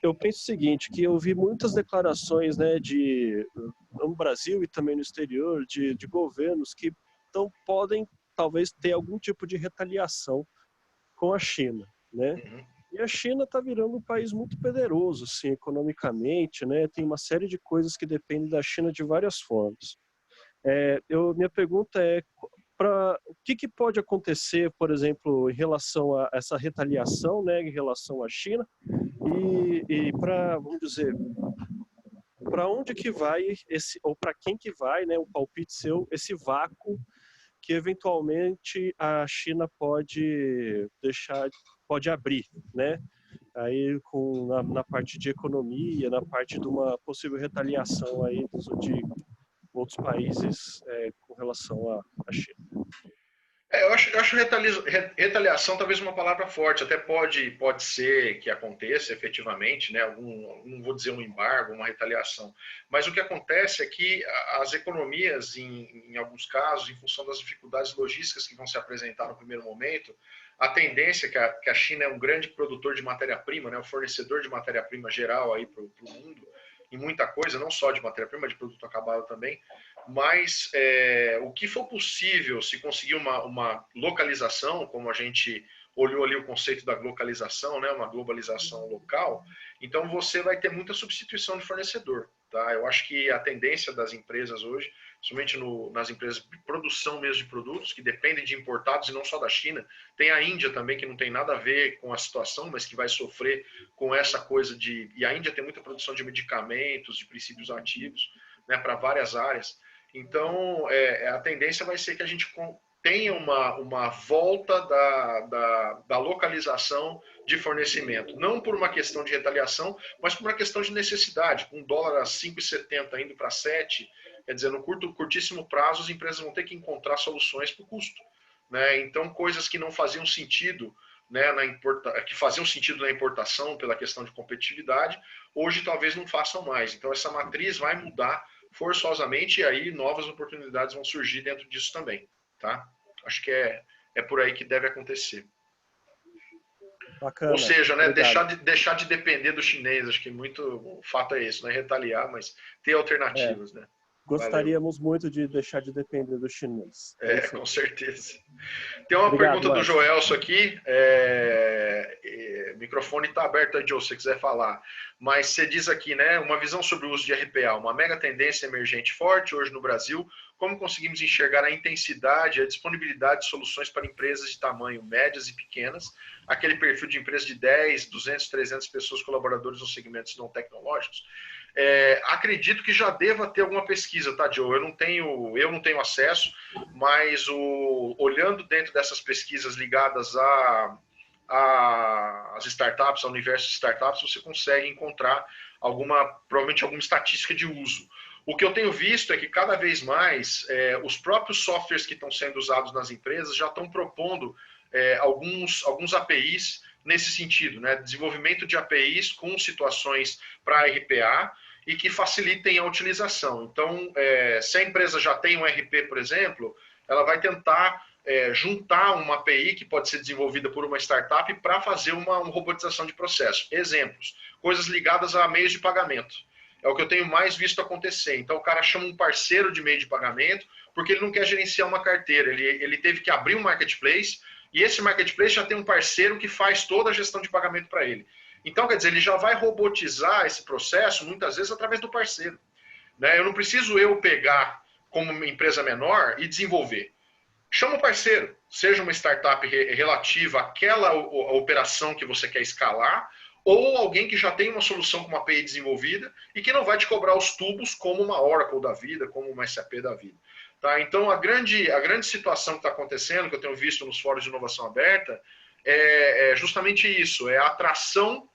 Eu penso o seguinte, que eu vi muitas declarações, né, no Brasil e também no exterior, de governos que podem talvez ter algum tipo de retaliação com a China, né? E a China está virando um país muito poderoso, assim, economicamente, né? Tem uma série de coisas que dependem da China de várias formas. Minha pergunta é, o que pode acontecer, por exemplo, em relação a essa retaliação, né, em relação à China, e para, vamos dizer, para onde que vai ou para quem que vai, né, um palpite seu, esse vácuo que eventualmente a China pode abrir, né? Aí na parte de economia, na parte de uma possível retaliação aí de outros países com relação à China. Eu acho retaliação talvez uma palavra forte, até pode ser que aconteça efetivamente, né? Não vou dizer um embargo, uma retaliação, mas o que acontece é que as economias, em alguns casos, em função das dificuldades logísticas que vão se apresentar no primeiro momento, a tendência é que a China é um grande produtor de matéria-prima, né? O fornecedor de matéria-prima geral aí para o mundo, em muita coisa, não só de matéria-prima, de produto acabado também, mas o que for possível, se conseguir uma localização, como a gente olhou ali o conceito da localização, né, uma globalização local, então você vai ter muita substituição de fornecedor. Tá? Eu acho que a tendência das empresas hoje, somente nas empresas de produção mesmo de produtos, que dependem de importados e não só da China, tem a Índia também, que não tem nada a ver com a situação, mas que vai sofrer com essa coisa e a Índia tem muita produção de medicamentos, de princípios ativos, né, para várias áreas. Então, a tendência vai ser que a gente tenha uma volta da localização de fornecimento. Não por uma questão de retaliação, mas por uma questão de necessidade. Com o dólar a 5,70 indo para 7, quer dizer, no curtíssimo prazo, as empresas vão ter que encontrar soluções para o custo. Né? Então, coisas que não faziam sentido, né, que faziam sentido na importação pela questão de competitividade, hoje talvez não façam mais. Então, essa matriz vai mudar forçosamente, e aí novas oportunidades vão surgir dentro disso também, tá? Acho que é por aí que deve acontecer. Bacana, ou seja, né, obrigado. deixar de depender do chinês, acho que muito o fato é esse, não é retaliar, mas ter alternativas, né? Gostaríamos muito de deixar de depender do chinês. Com certeza. Tem uma Obrigado, pergunta do Márcio. Joelso aqui. O microfone está aberto aí, Joe, se você quiser falar. Mas você diz aqui, né? Uma visão sobre o uso de RPA, uma mega tendência emergente forte hoje no Brasil. Como conseguimos enxergar a intensidade, a disponibilidade de soluções para empresas de tamanho médias e pequenas, aquele perfil de empresa de 10, 200, 300 pessoas, colaboradores nos segmentos não tecnológicos? Acredito que já deva ter alguma pesquisa, tá, Joe? Eu não tenho acesso, mas olhando dentro dessas pesquisas ligadas às startups, ao universo de startups, você consegue encontrar provavelmente alguma estatística de uso. O que eu tenho visto é que cada vez mais os próprios softwares que estão sendo usados nas empresas já estão propondo alguns APIs nesse sentido, né? Desenvolvimento de APIs com situações para RPA e que facilitem a utilização. Então, se a empresa já tem um RP, por exemplo, ela vai tentar juntar uma API que pode ser desenvolvida por uma startup para fazer uma robotização de processo. Exemplos, coisas ligadas a meios de pagamento. É o que eu tenho mais visto acontecer. Então, o cara chama um parceiro de meio de pagamento porque ele não quer gerenciar uma carteira. Ele teve que abrir um marketplace e esse marketplace já tem um parceiro que faz toda a gestão de pagamento para ele. Então, quer dizer, ele já vai robotizar esse processo, muitas vezes, através do parceiro. Né? Eu não preciso pegar como uma empresa menor e desenvolver. Chama o parceiro, seja uma startup relativa àquela operação que você quer escalar, ou alguém que já tem uma solução com uma API desenvolvida e que não vai te cobrar os tubos como uma Oracle da vida, como uma SAP da vida. Tá? Então, a grande situação que está acontecendo, que eu tenho visto nos fóruns de inovação aberta, é justamente isso, é a atração,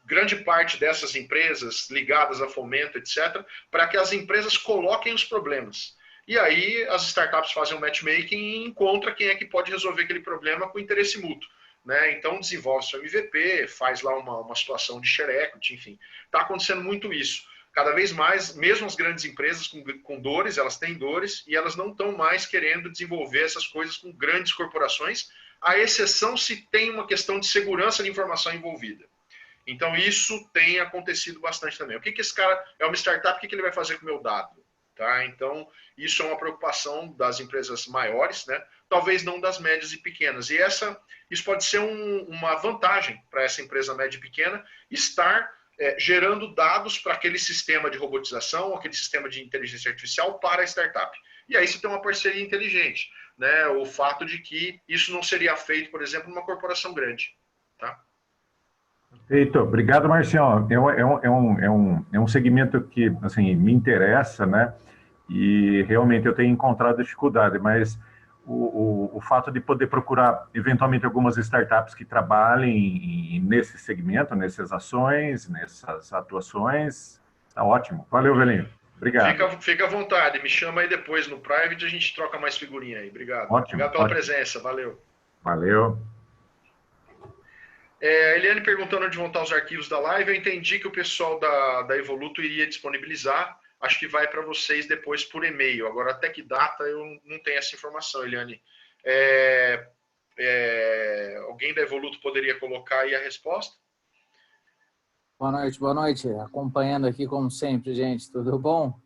grande parte dessas empresas ligadas a fomento, etc., para que as empresas coloquem os problemas. E aí as startups fazem um matchmaking e encontram quem é que pode resolver aquele problema com interesse mútuo. Né? Então desenvolve seu MVP, faz lá uma situação de share equity, enfim. Está acontecendo muito isso. Cada vez mais, mesmo as grandes empresas com dores, elas têm dores e elas não estão mais querendo desenvolver essas coisas com grandes corporações, à exceção se tem uma questão de segurança de informação envolvida. Então isso tem acontecido bastante também. O que esse cara é uma startup, o que ele vai fazer com o meu dado? Tá? Então, isso é uma preocupação das empresas maiores, né? talvez não das médias e pequenas. E isso pode ser uma vantagem para essa empresa média e pequena estar gerando dados para aquele sistema de robotização, aquele sistema de inteligência artificial para a startup. E aí você tem uma parceria inteligente, né? O fato de que isso não seria feito, por exemplo, numa corporação grande. Tá? Perfeito. Obrigado, Marcião. É um segmento que assim, me interessa, né? E realmente eu tenho encontrado dificuldade, mas o fato de poder procurar, eventualmente, algumas startups que trabalhem nesse segmento, nessas ações, nessas atuações, tá ótimo. Valeu, Velhinho. Obrigado. Fica à vontade, me chama aí depois no private, a gente troca mais figurinha aí. Obrigado. Ótimo, Obrigado pela ótimo. presença, valeu. Valeu. Eliane perguntando onde vão estar os arquivos da live, eu entendi que o pessoal da Evoluto iria disponibilizar, acho que vai para vocês depois por e-mail. Agora, até que data, eu não tenho essa informação, Eliane. Alguém da Evoluto poderia colocar aí a resposta? Boa noite. Acompanhando aqui como sempre, gente. Tudo bom?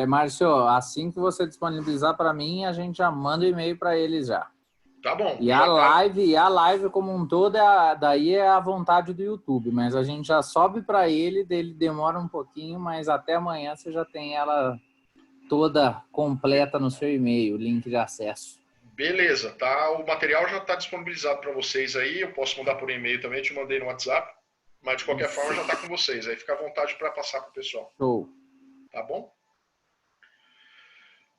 Márcio, assim que você disponibilizar para mim, a gente já manda o e-mail para eles já. Tá bom. E a live como um todo, daí é a vontade do YouTube, mas a gente já sobe para ele demora um pouquinho, mas até amanhã você já tem ela toda completa no seu e-mail, link de acesso. Beleza, tá? O material já está disponibilizado para vocês aí, eu posso mandar por e-mail também, eu te mandei no WhatsApp, mas de qualquer forma já está com vocês, aí fica à vontade para passar para o pessoal. Show. Tá bom?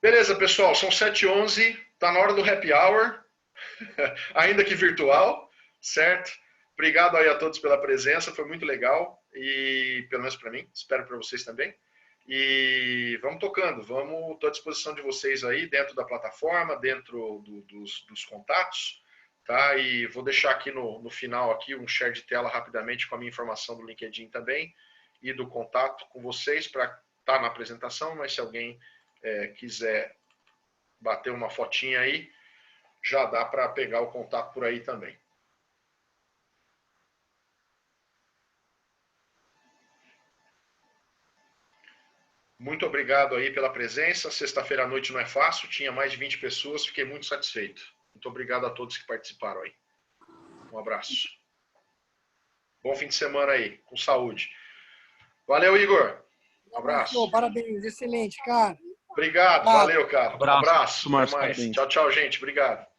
Beleza, pessoal, são 7h11, tá na hora do happy hour, ainda que virtual, certo? Obrigado aí a todos pela presença, foi muito legal, e pelo menos para mim, espero para vocês também. E vamos tocando, estou à disposição de vocês aí dentro da plataforma, dentro dos contatos, tá? E vou deixar aqui no final aqui um share de tela rapidamente com a minha informação do LinkedIn também e do contato com vocês para estar na apresentação, mas se alguém quiser bater uma fotinha aí, já dá para pegar o contato por aí também. Muito obrigado aí pela presença. Sexta-feira à noite não é fácil, tinha mais de 20 pessoas, fiquei muito satisfeito. Muito obrigado a todos que participaram aí. Um abraço. Bom fim de semana aí, com saúde. Valeu, Igor. Um abraço. Parabéns, excelente, cara. Obrigado, valeu, cara. Um abraço. Márcio, Até mais. Tchau, tchau, gente. Obrigado.